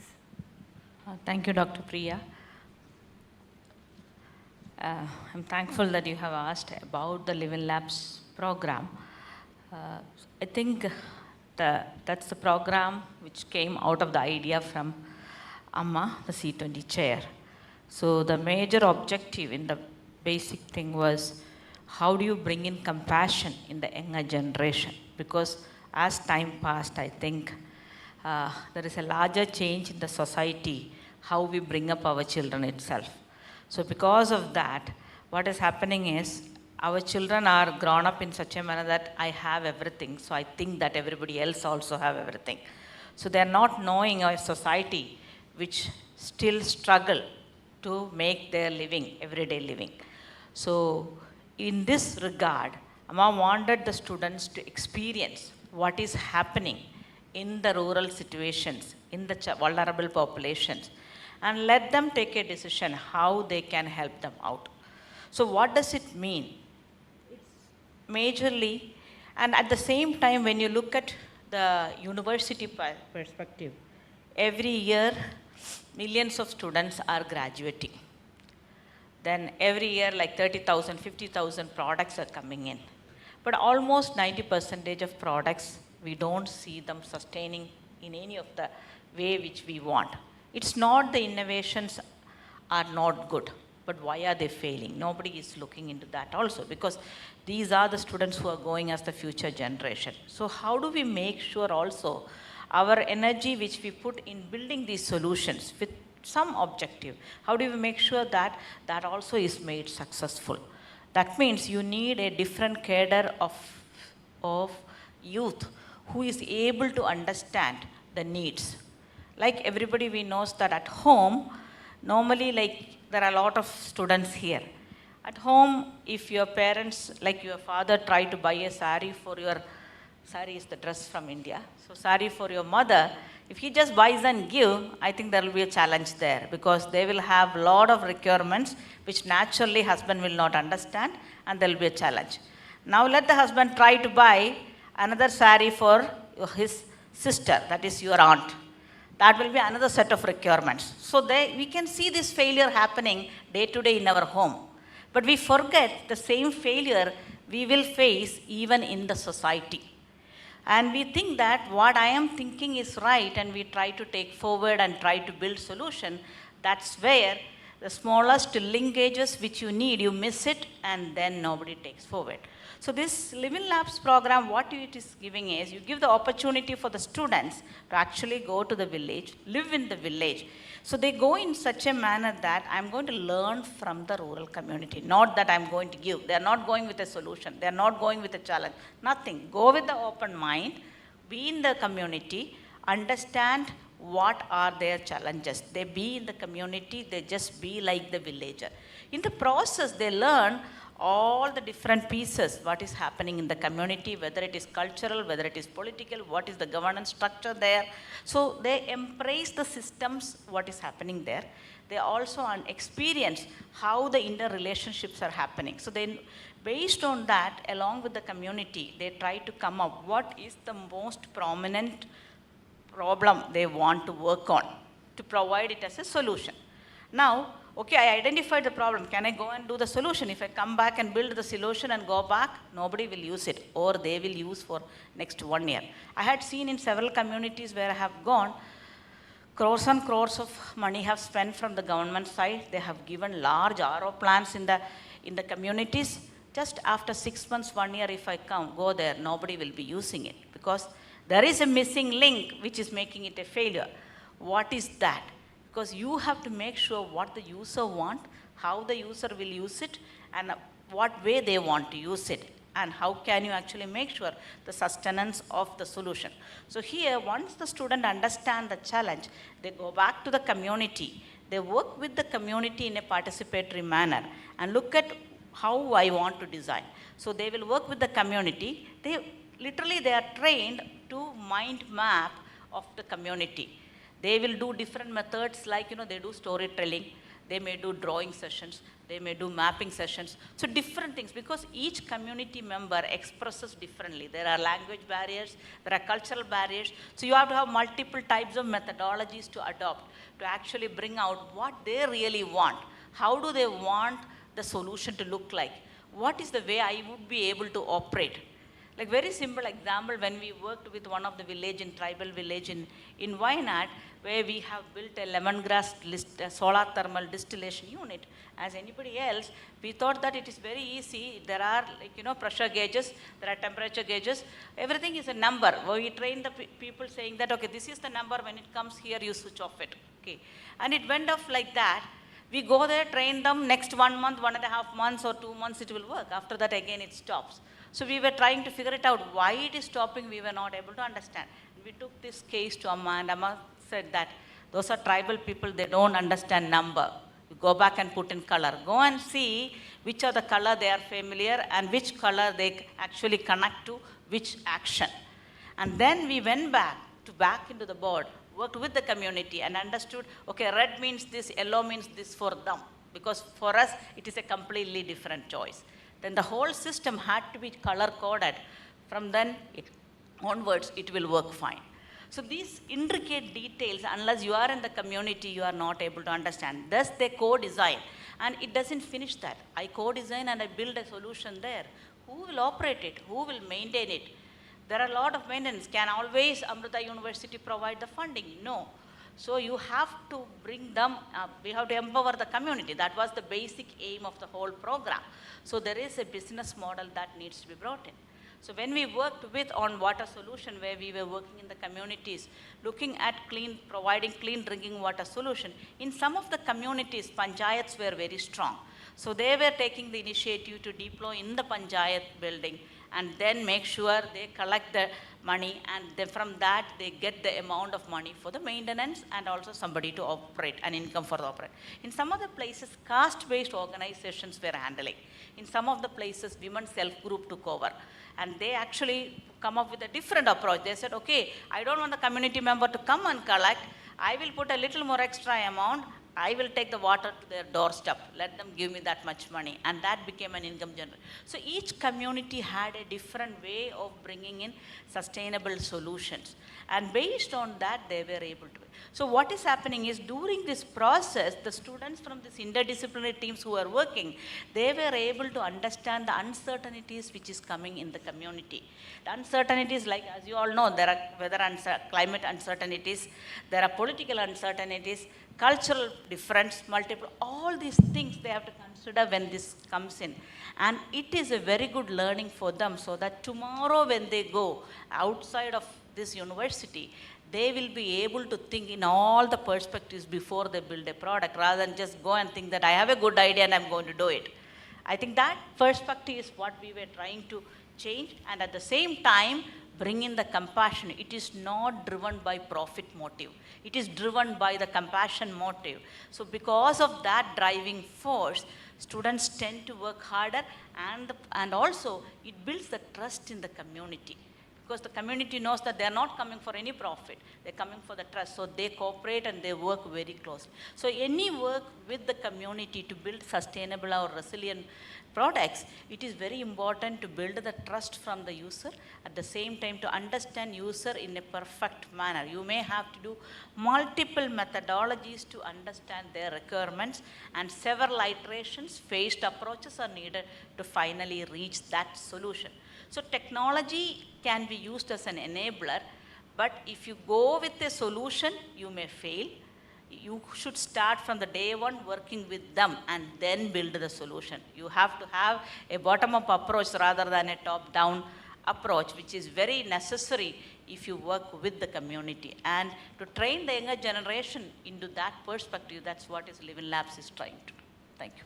Thank you, Dr. Priya. I'm thankful that you have asked about the Live-in Labs program. I think that's the program which came out of the idea from Amma, the C20 chair. So the major objective in the basic thing was, how do you bring in compassion in the younger generation? Because as time passed, I think there is a larger change in the society, how we bring up our children itself. So because of that, what is happening is, our children are grown up in such a manner that I have everything, so I think that everybody else also have everything. So they are not knowing a society which still struggle to make their living, everyday living. So in this regard, Amma wanted the students to experience what is happening in the rural situations, in the vulnerable populations, and let them take a decision how they can help them out. So what does it mean? It's majorly, and at the same time, when you look at the university perspective, every year, millions of students are graduating. Then every year, like 30,000, 50,000 products are coming in. But almost 90% of products, we don't see them sustaining in any of the way which we want. It's not the innovations are not good, but why are they failing? Nobody is looking into that also, because these are the students who are going as the future generation. So how do we make sure also our energy which we put in building these solutions with some objective, how do we make sure that that also is made successful? That means you need a different cadre of youth who is able to understand the needs. Like everybody, we knows that at home, normally like there are a lot of students here. At home, if your parents, like your father, try to buy a sari for your Sari is the dress from India. So sari for your mother. If he just buys and give, I think there will be a challenge there because they will have a lot of requirements which naturally husband will not understand and there will be a challenge. Now let the husband try to buy another sari for his sister, that is your aunt. That will be another set of requirements. So we can see this failure happening day to day in our home. But we forget the same failure we will face even in the society. And we think that what I am thinking is right and we try to take forward and try to build solution. That's where the smallest linkages which you need, you miss it and then nobody takes forward. So this Live in Labs program, what it is giving is, you give the opportunity for the students to actually go to the village, live in the village. So they go in such a manner that I'm going to learn from the rural community, not that I'm going to give. They're not going with a solution. They're not going with a challenge. Nothing. Go with the open mind, be in the community, understand what are their challenges. They be in the community, they just be like the villager. In the process, they learn all the different pieces, what is happening in the community, whether it is cultural, whether it is political, what is the governance structure there. So they embrace the systems, what is happening there. They also experience how the interrelationships are happening. So then, based on that, along with the community, they try to come up what is the most prominent problem they want to work on to provide it as a solution. Now, okay, I identified the problem. Can I go and do the solution? If I come back and build the solution and go back, nobody will use it, or they will use for next 1 year. I had seen in several communities where I have gone, crores and crores of money have spent from the government side. They have given large RO plans in the communities. Just after 6 months, 1 year, if I go there, nobody will be using it because there is a missing link which is making it a failure. What is that? Because you have to make sure what the user wants, how the user will use it, and what way they want to use it, and how can you actually make sure the sustenance of the solution. So here, once the student understands the challenge, they go back to the community. They work with the community in a participatory manner and look at how I want to design. So they will work with the community. They are trained to mind map of the community. They will do different methods like, they do storytelling, they may do drawing sessions, they may do mapping sessions. So different things because each community member expresses differently. There are language barriers, there are cultural barriers. So you have to have multiple types of methodologies to adopt to actually bring out what they really want. How do they want the solution to look like? What is the way I would be able to operate? Like very simple example, when we worked with one of the tribal village in Wayanad, where we have built a lemongrass solar thermal distillation unit. As anybody else, we thought that it is very easy. There are pressure gauges, there are temperature gauges. Everything is a number. We train the people saying that, okay, this is the number. When it comes here, you switch off it. Okay, and it went off like that. We go there, train them. Next 1 month, 1.5 months or 2 months, it will work. After that, again, it stops. So we were trying to figure it out. Why it is stopping, we were not able to understand. We took this case to Amma, and Amma said that those are tribal people, they don't understand number. You go back and put in color. Go and see which are the color they are familiar and which color they actually connect to which action. And then we went back into the board, worked with the community and understood, okay, red means this, yellow means this for them. Because for us, it is a completely different choice. Then the whole system had to be color coded. From then onwards, it will work fine. So these intricate details, unless you are in the community, you are not able to understand. Thus, they co-design. And it doesn't finish that. I co-design and I build a solution there. Who will operate it? Who will maintain it? There are a lot of maintenance. Can always Amrita University provide the funding? No. So you have to bring them, we have to empower the community. That was the basic aim of the whole program. So there is a business model that needs to be brought in. So when we worked on water solution, where we were working in the communities, looking at providing clean drinking water solution, in some of the communities, panchayats were very strong. So they were taking the initiative to deploy in the panchayat building and then make sure they collect the money, and then from that they get the amount of money for the maintenance and also somebody to operate, an income for the operate. In some other places, caste-based organizations were handling. In some of the places, women's self-group took over. And they actually come up with a different approach. They said, okay, I don't want the community member to come and collect. I will put a little more extra amount. I will take the water to their doorstep. Let them give me that much money. And that became an income generator. So each community had a different way of bringing in sustainable solutions. And based on that, they were able to. So what is happening is during this process, the students from these interdisciplinary teams who are working, they were able to understand the uncertainties which is coming in the community. The uncertainties, like as you all know, there are weather climate uncertainties, there are political uncertainties, cultural difference, multiple, all these things they have to consider when this comes in. And it is a very good learning for them, so that tomorrow when they go outside of this university, they will be able to think in all the perspectives before they build a product, rather than just go and think that I have a good idea and I'm going to do it. I think that perspective is what we were trying to change, and at the same time, bring in the compassion. It is not driven by profit motive. It is driven by the compassion motive. So because of that driving force, students tend to work harder, and also it builds the trust in the community. Because the community knows that they're not coming for any profit. They're coming for the trust. So they cooperate and they work very closely. So any work with the community to build sustainable or resilient products, it is very important to build the trust from the user, at the same time to understand user in a perfect manner. You may have to do multiple methodologies to understand their requirements, and several iterations, phased approaches are needed to finally reach that solution. So technology can be used as an enabler, but if you go with a solution, you may fail. You should start from the day one working with them and then build the solution. You have to have a bottom-up approach rather than a top-down approach, which is very necessary if you work with the community. And to train the younger generation into that perspective, that's what Living Labs is trying to do. Thank you.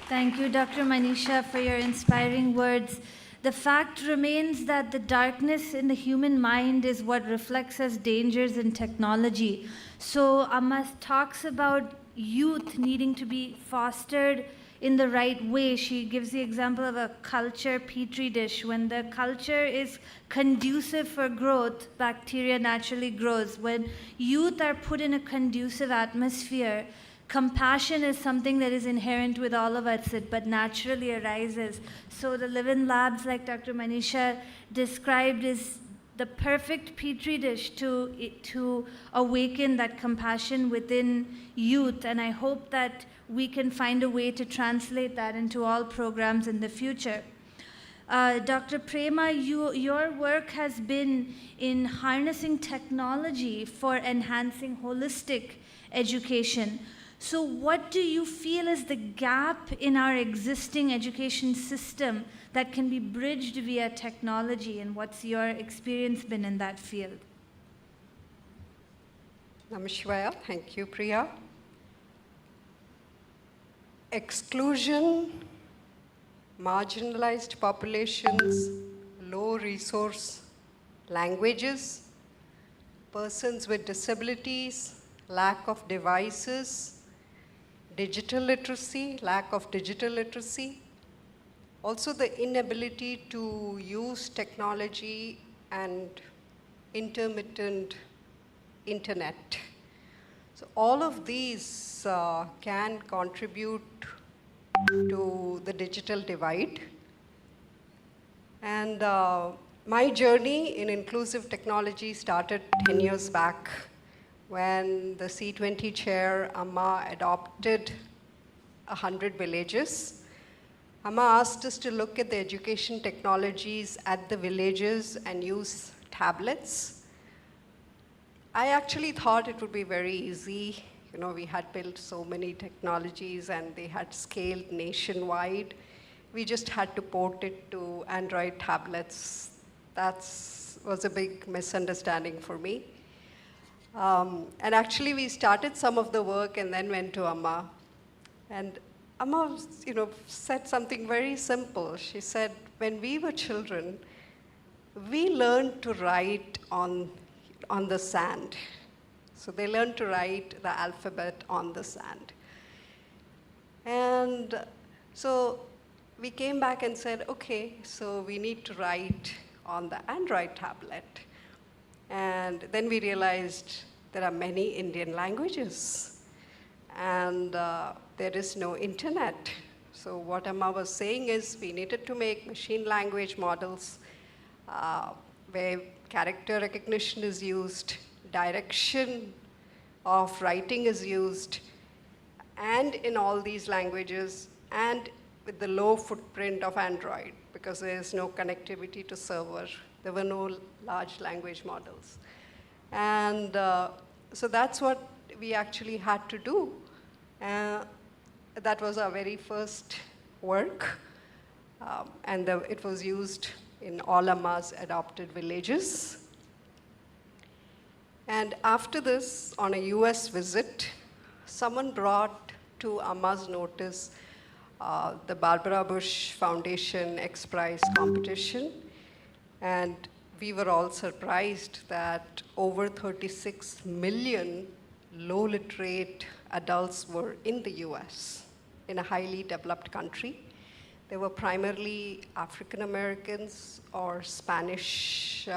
Thank you, Dr. Manisha, for your inspiring words. The fact remains that the darkness in the human mind is what reflects as dangers in technology. So Amma talks about youth needing to be fostered in the right way. She gives the example of a culture petri dish. When the culture is conducive for growth, bacteria naturally grows. When youth are put in a conducive atmosphere, compassion is something that is inherent with all of us, but naturally arises. So the Living Labs, like Dr. Manisha described, is the perfect petri dish to awaken that compassion within youth. And I hope that we can find a way to translate that into all programs in the future. Dr. Prema, your work has been in harnessing technology for enhancing holistic education. So what do you feel is the gap in our existing education system that can be bridged via technology, and what's your experience been in that field? Namaskar. Thank you, Priya. Exclusion, marginalized populations, low resource languages, persons with disabilities, lack of devices, digital literacy, lack of digital literacy, also the inability to use technology and intermittent internet. So all of these can contribute to the digital divide. And my journey in inclusive technology started 10 years back when the C20 chair, Amma, adopted 100 villages. Amma asked us to look at the education technologies at the villages and use tablets. I actually thought it would be very easy. You know, we had built so many technologies and they had scaled nationwide. We just had to port it to Android tablets. That was a big misunderstanding for me. And actually, we started some of the work and then went to Amma. And Amma, said something very simple. She said, when we were children, we learned to write on the sand. So they learned to write the alphabet on the sand. And so we came back and said, okay, so we need to write on the Android tablet. And then we realized there are many Indian languages. And there is no internet. So what Amma was saying is we needed to make machine language models where character recognition is used, direction of writing is used, and in all these languages, and with the low footprint of Android, because there is no connectivity to server. There were no large language models. And so that's what we actually had to do. That was our very first work. And it was used in all Amma's adopted villages. And after this, on a US visit, someone brought to Amma's notice the Barbara Bush Foundation X Prize competition. And we were all surprised that over 36 million low literate adults were in the US, in a highly developed country. They were primarily African Americans or Spanish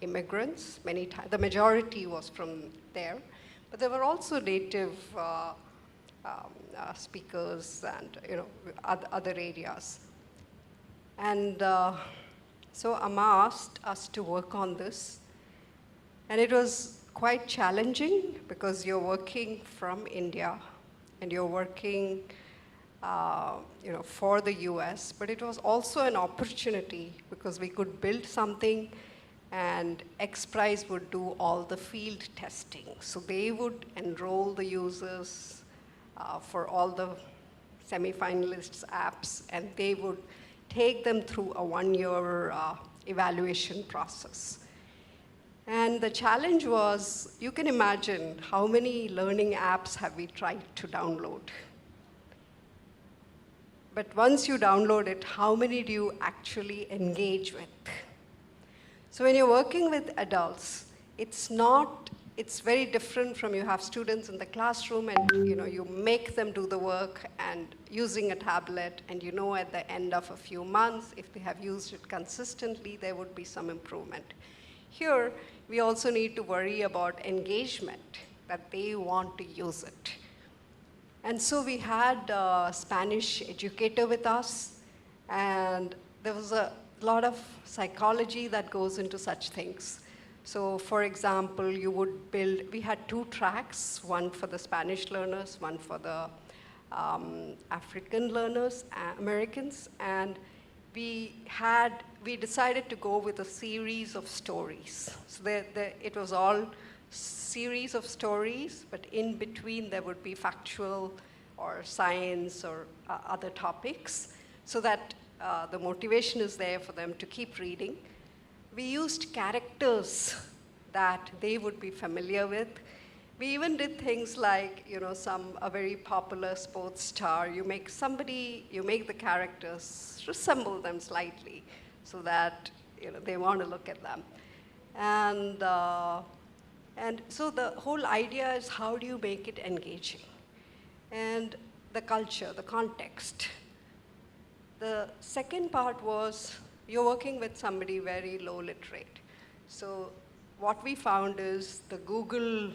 immigrants. The majority was from there, but there were also native speakers and other areas. And so Amma asked us to work on this, and it was quite challenging because you're working from India and you're working for the US, but it was also an opportunity because we could build something and X Prize would do all the field testing. So they would enroll the users for all the semi-finalists' apps, and they would take them through a one-year evaluation process. And the challenge was, you can imagine how many learning apps have we tried to download. But once you download it, how many do you actually engage with? So when you're working with adults, it's very different from you have students in the classroom and you make them do the work and using a tablet, and at the end of a few months, if they have used it consistently, there would be some improvement. Here, we also need to worry about engagement, that they want to use it. And so we had a Spanish educator with us, and there was a lot of psychology that goes into such things. So for example, we had 2 tracks, one for the Spanish learners, one for the African learners, Americans, and we decided to go with a series of stories. So it was all series of stories, but in between there would be factual or science or other topics, so that the motivation is there for them to keep reading. We used characters that they would be familiar with. We even did things like, a very popular sports star. You make the characters resemble them slightly so that, they want to look at them. And so the whole idea is, how do you make it engaging? And the culture, the context. The second part was, you're working with somebody very low literate. So what we found is the Google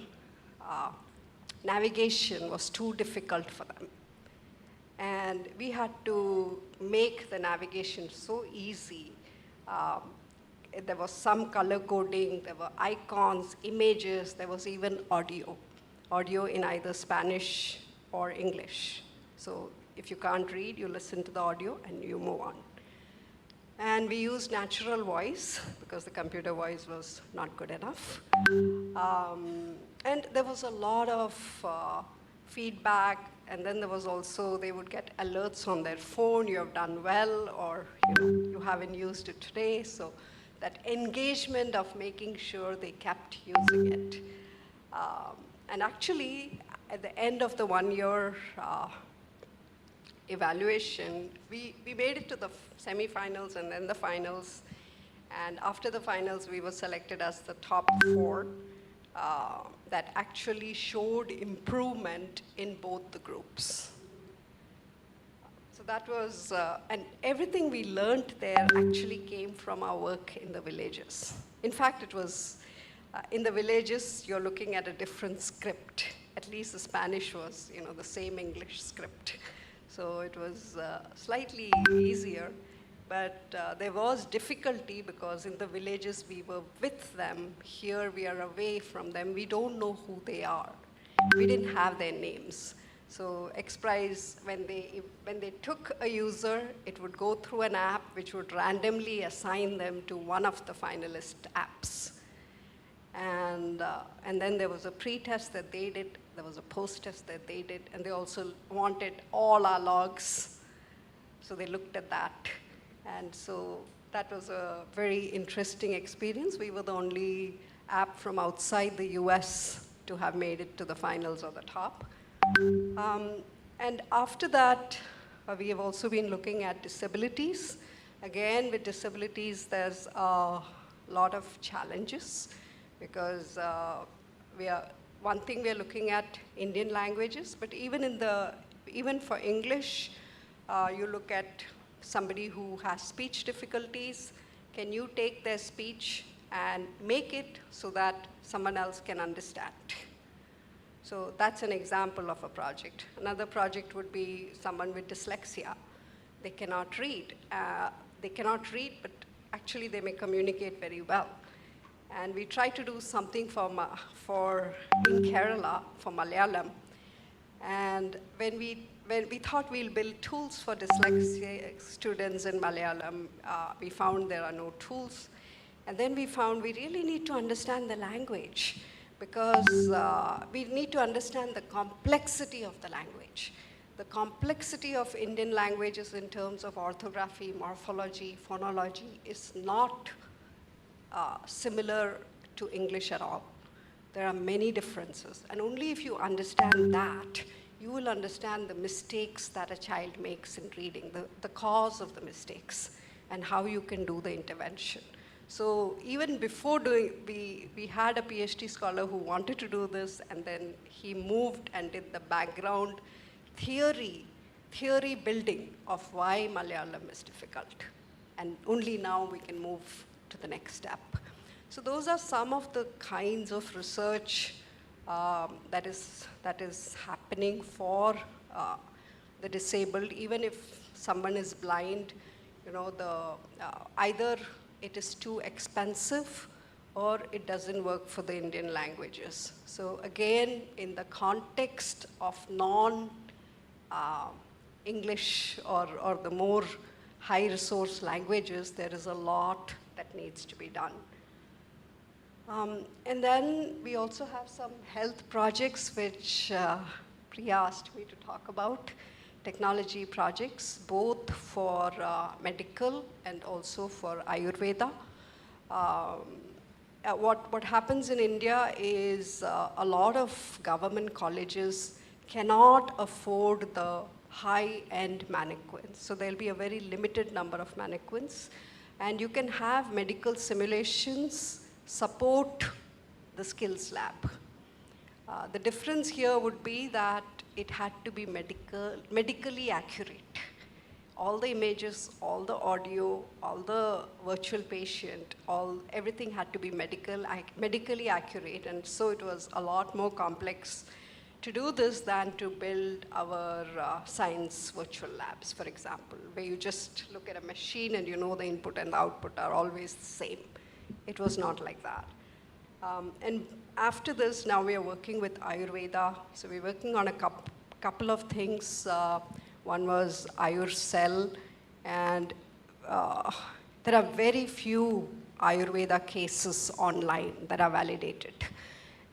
navigation was too difficult for them. And we had to make the navigation so easy. There was some color coding, there were icons, images, there was even audio in either Spanish or English. So if you can't read, you listen to the audio and you move on. And we used natural voice because the computer voice was not good enough. And there was a lot of feedback, and then there was also, they would get alerts on their phone, you have done well, or you haven't used it today. So that engagement of making sure they kept using it. And actually, at the end of the 1 year evaluation, we made it to the semifinals and then the finals. And after the finals, we were selected as the top 4 that actually showed improvement in both the groups. So that was, and everything we learned there actually came from our work in the villages. In fact, it was, in the villages, you're looking at a different script. At least the Spanish was, the same English script. So it was slightly easier, but there was difficulty because in the villages we were with them. Here we are away from them. We don't know who they are. We didn't have their names. So XPRIZE, when they took a user, it would go through an app which would randomly assign them to one of the finalist apps. And then there was a pre-test that they did, there was a post-test that they did, and they also wanted all our logs. So they looked at that. And so that was a very interesting experience. We were the only app from outside the US to have made it to the finals or the top. And after that, we have also been looking at disabilities. Again, with disabilities, there's a lot of challenges because one thing we are looking at Indian languages, but even for English, you look at somebody who has speech difficulties. Can you take their speech and make it so that someone else can understand? So that's an example of a project. Another project would be someone with dyslexia. They cannot read. But actually they may communicate very well. And we try to do something in Kerala for Malayalam. And when we thought we'll build tools for dyslexic students in Malayalam, we found there are no tools. And then we found we really need to understand the language because we need to understand the complexity of the language. The complexity of Indian languages in terms of orthography, morphology, phonology is not similar to English at all. There are many differences. And only if you understand that, you will understand the mistakes that a child makes in reading, the cause of the mistakes, and how you can do the intervention. So even before we had a PhD scholar who wanted to do this, and then he moved and did the background theory building of why Malayalam is difficult. And only now we can move to the next step. So those are some of the kinds of research that is happening for the disabled. Even if someone is blind, either it is too expensive or it doesn't work for the Indian languages. So again, in the context of non-English or the more high resource languages, there is a lot that needs to be done. And then we also have some health projects which Priya asked me to talk about. Technology projects, both for medical and also for Ayurveda. What happens in India is a lot of government colleges cannot afford the high-end mannequins. So there'll be a very limited number of mannequins. And you can have medical simulations support the skills lab. The difference here would be that it had to be medically accurate. All the images, all the audio, all the virtual patient, everything had to be medically accurate. And so it was a lot more complex to do this than to build our science virtual labs, for example, where you just look at a machine and you know the input and the output are always the same. It was not like that. And after this, now we are working with Ayurveda. So we're working on a couple of things. One was Ayurcell, and there are very few Ayurveda cases online that are validated.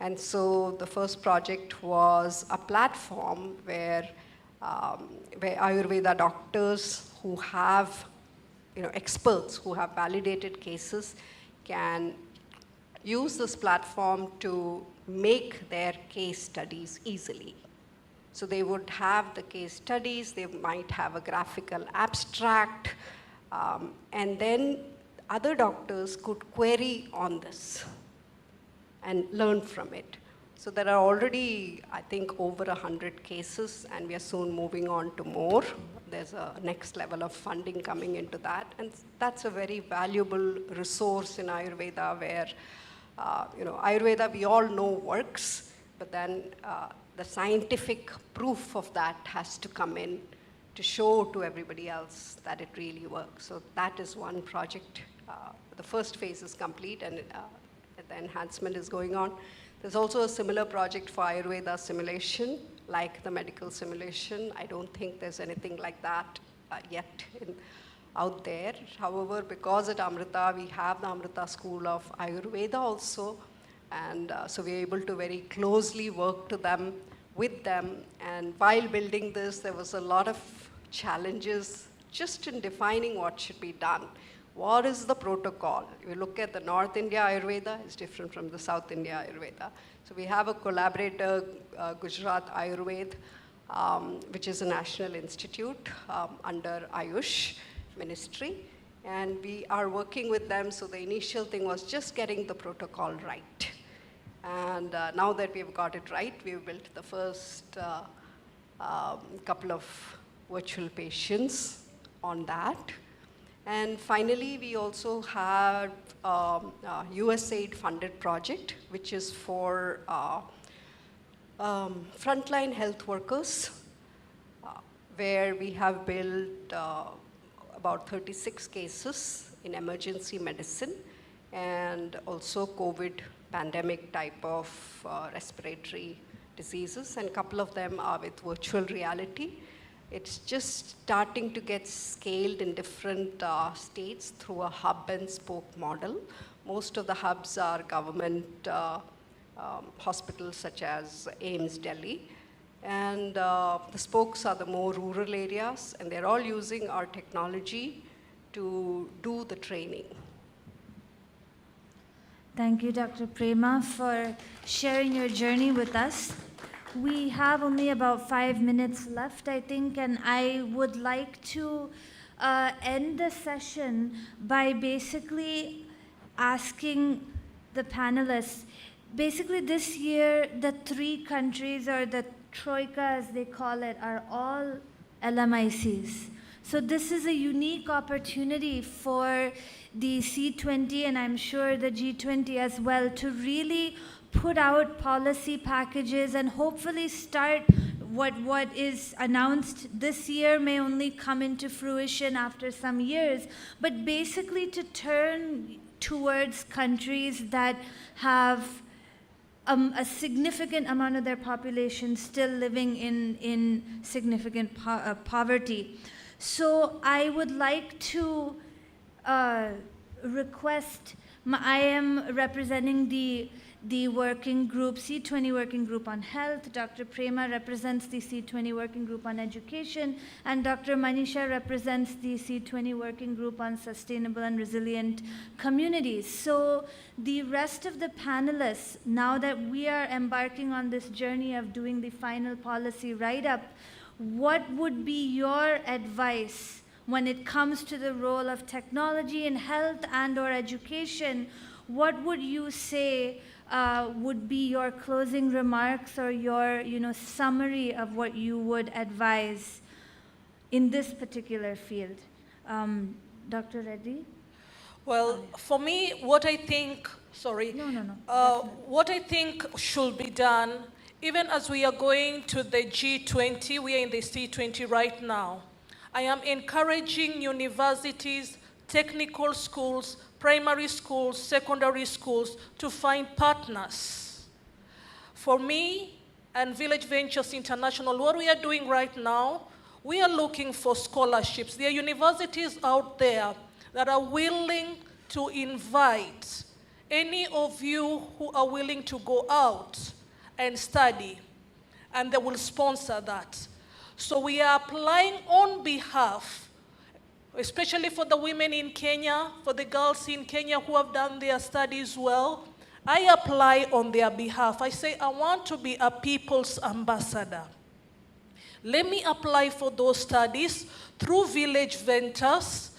And so the first project was a platform where Ayurveda doctors who have, experts who have validated cases can use this platform to make their case studies easily. So they would have the case studies, they might have a graphical abstract, and then other doctors could query on this and learn from it. So there are already, I think, over 100 cases, and we are soon moving on to more. There's a next level of funding coming into that, and that's a very valuable resource in Ayurveda where, Ayurveda we all know works, but then the scientific proof of that has to come in to show to everybody else that it really works. So that is one project. The first phase is complete, and the enhancement is going on. There's also a similar project for Ayurveda simulation, like the medical simulation. I don't think there's anything like that yet out there. However, because at Amrita, we have the Amrita School of Ayurveda also, and so we're able to very closely work with them. And while building this, there was a lot of challenges just in defining what should be done. What is the protocol? If you look at the North India Ayurveda, it's different from the South India Ayurveda. So we have a collaborator, Gujarat Ayurveda, which is a national institute under Ayush Ministry. And we are working with them, so the initial thing was just getting the protocol right. And now that we've got it right, we've built the first couple of virtual patients on that. And finally, we also have a USAID funded project, which is for frontline health workers, where we have built about 36 cases in emergency medicine and also COVID pandemic type of respiratory diseases, and a couple of them are with virtual reality. It's just starting to get scaled in different states through a hub and spoke model. Most of the hubs are government hospitals such as AIIMS Delhi. And the spokes are the more rural areas, and they're all using our technology to do the training. Thank you, Dr. Prema, for sharing your journey with us. We have only about 5 minutes left, I think, and I would like to end the session by basically asking the panelists. Basically, this year, the 3 countries, or the Troika as they call it, are all LMICs. So this is a unique opportunity for the C20, and I'm sure the G20 as well, to really put out policy packages and hopefully start what is announced this year may only come into fruition after some years, but basically to turn towards countries that have a significant amount of their population still living in significant poverty. So I would like to request, I am representing the working group, C20 working group on health. Dr. Prema represents the C20 working group on education, and Dr. Manisha represents the C20 working group on sustainable and resilient communities. So the rest of the panelists, now that we are embarking on this journey of doing the final policy write-up, what would be your advice when it comes to the role of technology in health and or education? What would you say would be your closing remarks or your summary of what you would advise in this particular field? Dr. Reddy? Well, for me, what I think, what I think should be done, even as we are going to the G20, we are in the C20 right now. I am encouraging universities, technical schools, primary schools, secondary schools to find partners. For me and Village Ventures International, what we are doing right now, we are looking for scholarships. There are universities out there that are willing to invite any of you who are willing to go out and study, and they will sponsor that. So we are applying on behalf, especially for the women in Kenya, for the girls in Kenya who have done their studies well. I apply on their behalf. I say, I want to be a people's ambassador. Let me apply for those studies through Village Ventures.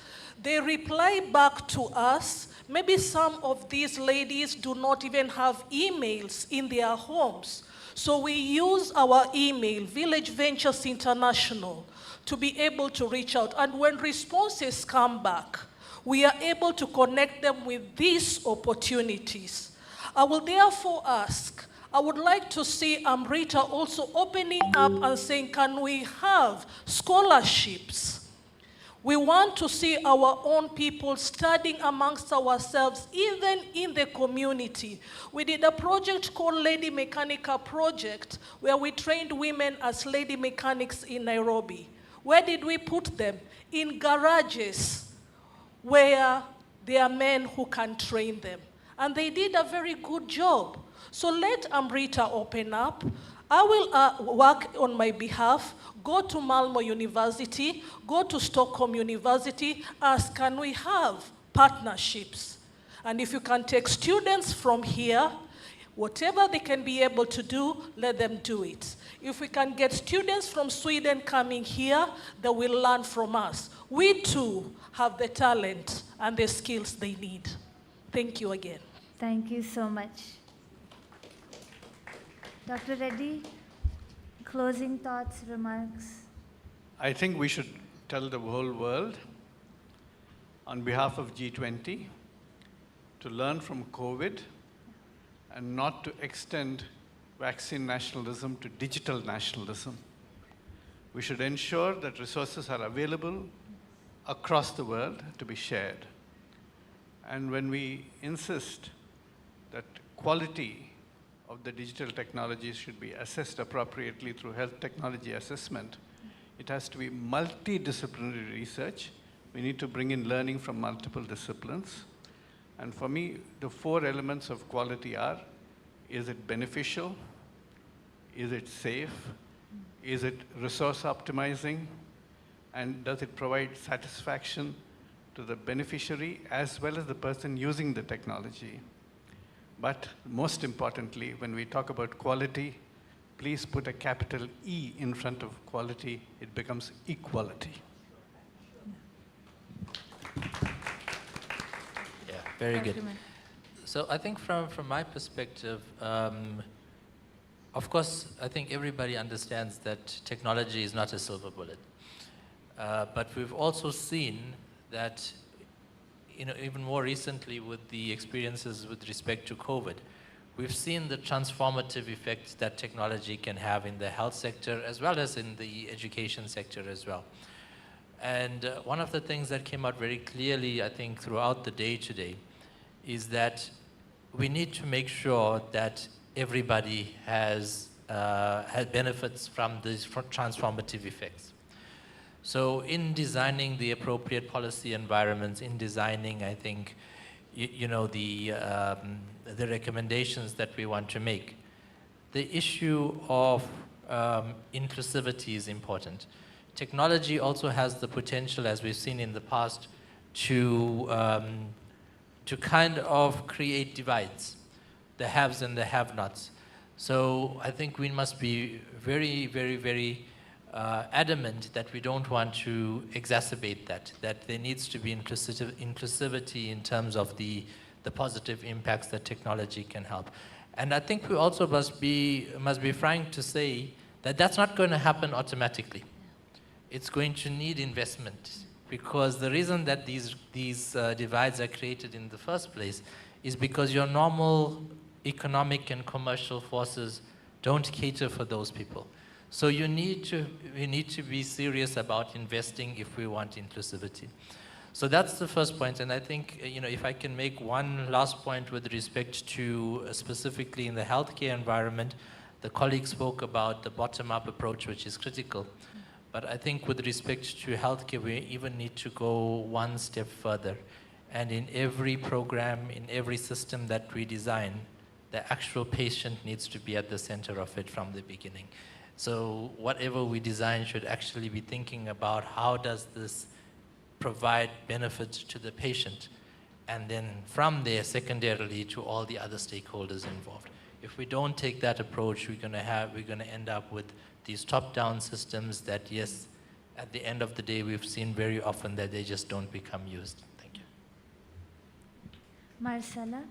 They reply back to us. Maybe some of these ladies do not even have emails in their homes. So we use our email, Village Ventures International, to be able to reach out. And when responses come back, we are able to connect them with these opportunities. I will therefore ask, I would like to see Amrita also opening up and saying, can we have scholarships? We want to see our own people studying amongst ourselves, even in the community. We did a project called Lady Mechanica Project, where we trained women as lady mechanics in Nairobi. Where did we put them? In garages, where there are men who can train them. And they did a very good job. So let Amrita open up. I will work on my behalf, go to Malmo University, go to Stockholm University, ask, can we have partnerships? And if you can take students from here, whatever they can be able to do, let them do it. If we can get students from Sweden coming here, they will learn from us. We too have the talent and the skills they need. Thank you again. Thank you so much. Dr. Reddy, closing thoughts, remarks? I think we should tell the whole world, on behalf of G20, to learn from COVID and not to extend vaccine nationalism to digital nationalism. We should ensure that resources are available across the world to be shared. And when we insist that quality of the digital technologies should be assessed appropriately through health technology assessment, it has to be multidisciplinary research. We need to bring in learning from multiple disciplines. And for me, the 4 elements of quality are, is it beneficial? Is it safe? Is it resource optimizing? And does it provide satisfaction to the beneficiary as well as the person using the technology? But most importantly, when we talk about quality, please put a capital E in front of quality. It becomes equality. Yeah, very good. So I think from my perspective, of course, I think everybody understands that technology is not a silver bullet. But we've also seen that, even more recently with the experiences with respect to COVID, we've seen the transformative effects that technology can have in the health sector as well as in the education sector as well. And one of the things that came out very clearly, I think, throughout the day today is that we need to make sure that everybody has benefits from these transformative effects. So in designing the appropriate policy environments, in designing, I think, the recommendations that we want to make, the issue of inclusivity is important. Technology also has the potential, as we've seen in the past, to kind of create divides, the haves and the have-nots. So I think we must be very, very, very adamant that we don't want to exacerbate that there needs to be inclusivity in terms of the positive impacts that technology can help. And I think we also must be frank to say that that's not going to happen automatically. It's going to need investment, because the reason that these divides are created in the first place is because your normal economic and commercial forces don't cater for those people. So we need to be serious about investing if we want inclusivity. So that's the first point. And I think, if I can make one last point with respect to specifically in the healthcare environment, the colleague spoke about the bottom-up approach, which is critical. But I think with respect to healthcare, we even need to go one step further. And in every program, in every system that we design, the actual patient needs to be at the center of it from the beginning. So whatever we design should actually be thinking about how does this provide benefits to the patient, and then from there, secondarily, to all the other stakeholders involved. If we don't take that approach, we're going to end up with these top-down systems that, yes, at the end of the day, we've seen very often that they just don't become used. Thank you. Marcella?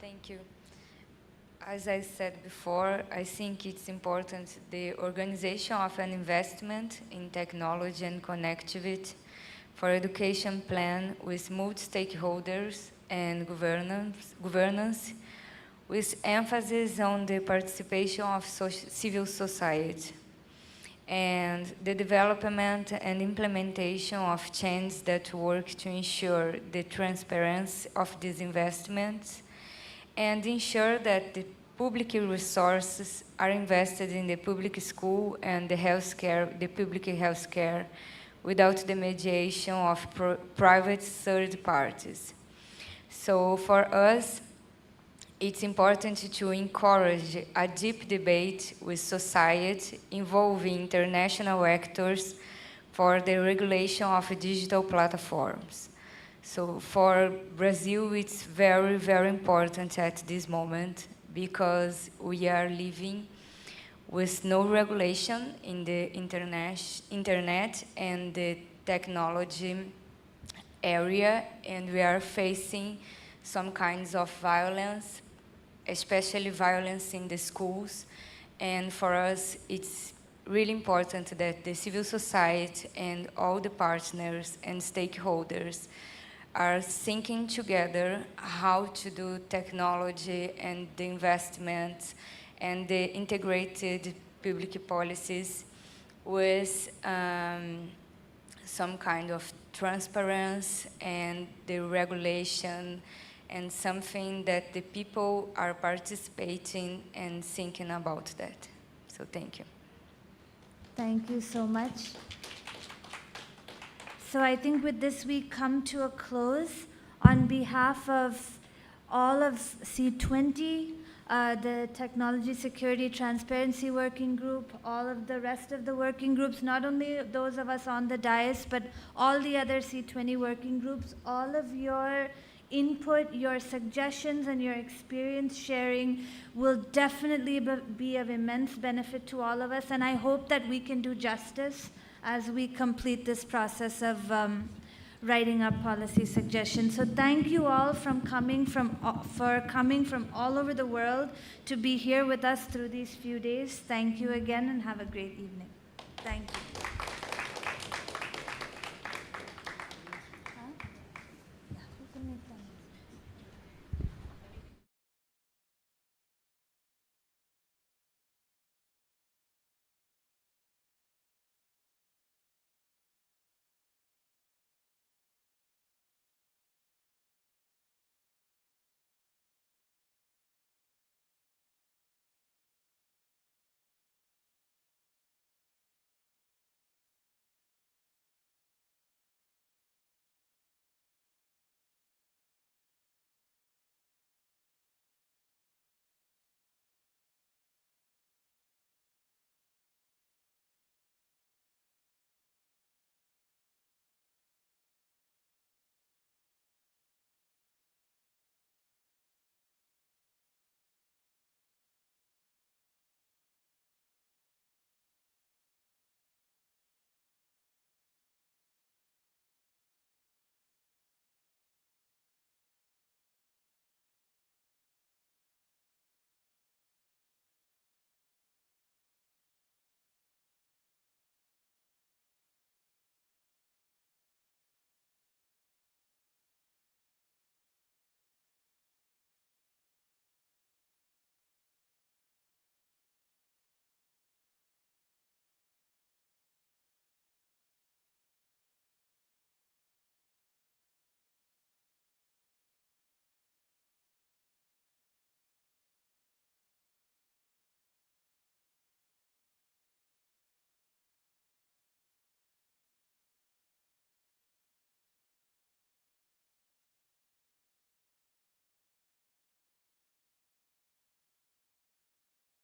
Thank you. As I said before, I think it's important the organization of an investment in technology and connectivity for education plan with multi-stakeholders and governance with emphasis on the participation of civil society and the development and implementation of changes that work to ensure the transparency of these investments and ensure that the public resources are invested in the public school and the public healthcare without the mediation of private third parties. So for us, it's important to encourage a deep debate with society involving international actors for the regulation of digital platforms. So for Brazil, it's very, very important at this moment because we are living with no regulation in the internet and the technology area, and we are facing some kinds of violence, especially violence in the schools. And for us, it's really important that the civil society and all the partners and stakeholders are thinking together how to do technology and the investments and the integrated public policies with some kind of transparency and the regulation and something that the people are participating and thinking about that. So thank you. Thank you so much. So I think with this we come to a close. On behalf of all of C20, the Technology Security Transparency Working Group, all of the rest of the working groups, not only those of us on the dais, but all the other C20 working groups, all of your input, your suggestions, and your experience sharing will definitely be of immense benefit to all of us, and I hope that we can do justice as we complete this process of writing up policy suggestions. So thank you all for coming from all over the world to be here with us through these few days. Thank you again and have a great evening. Thank you.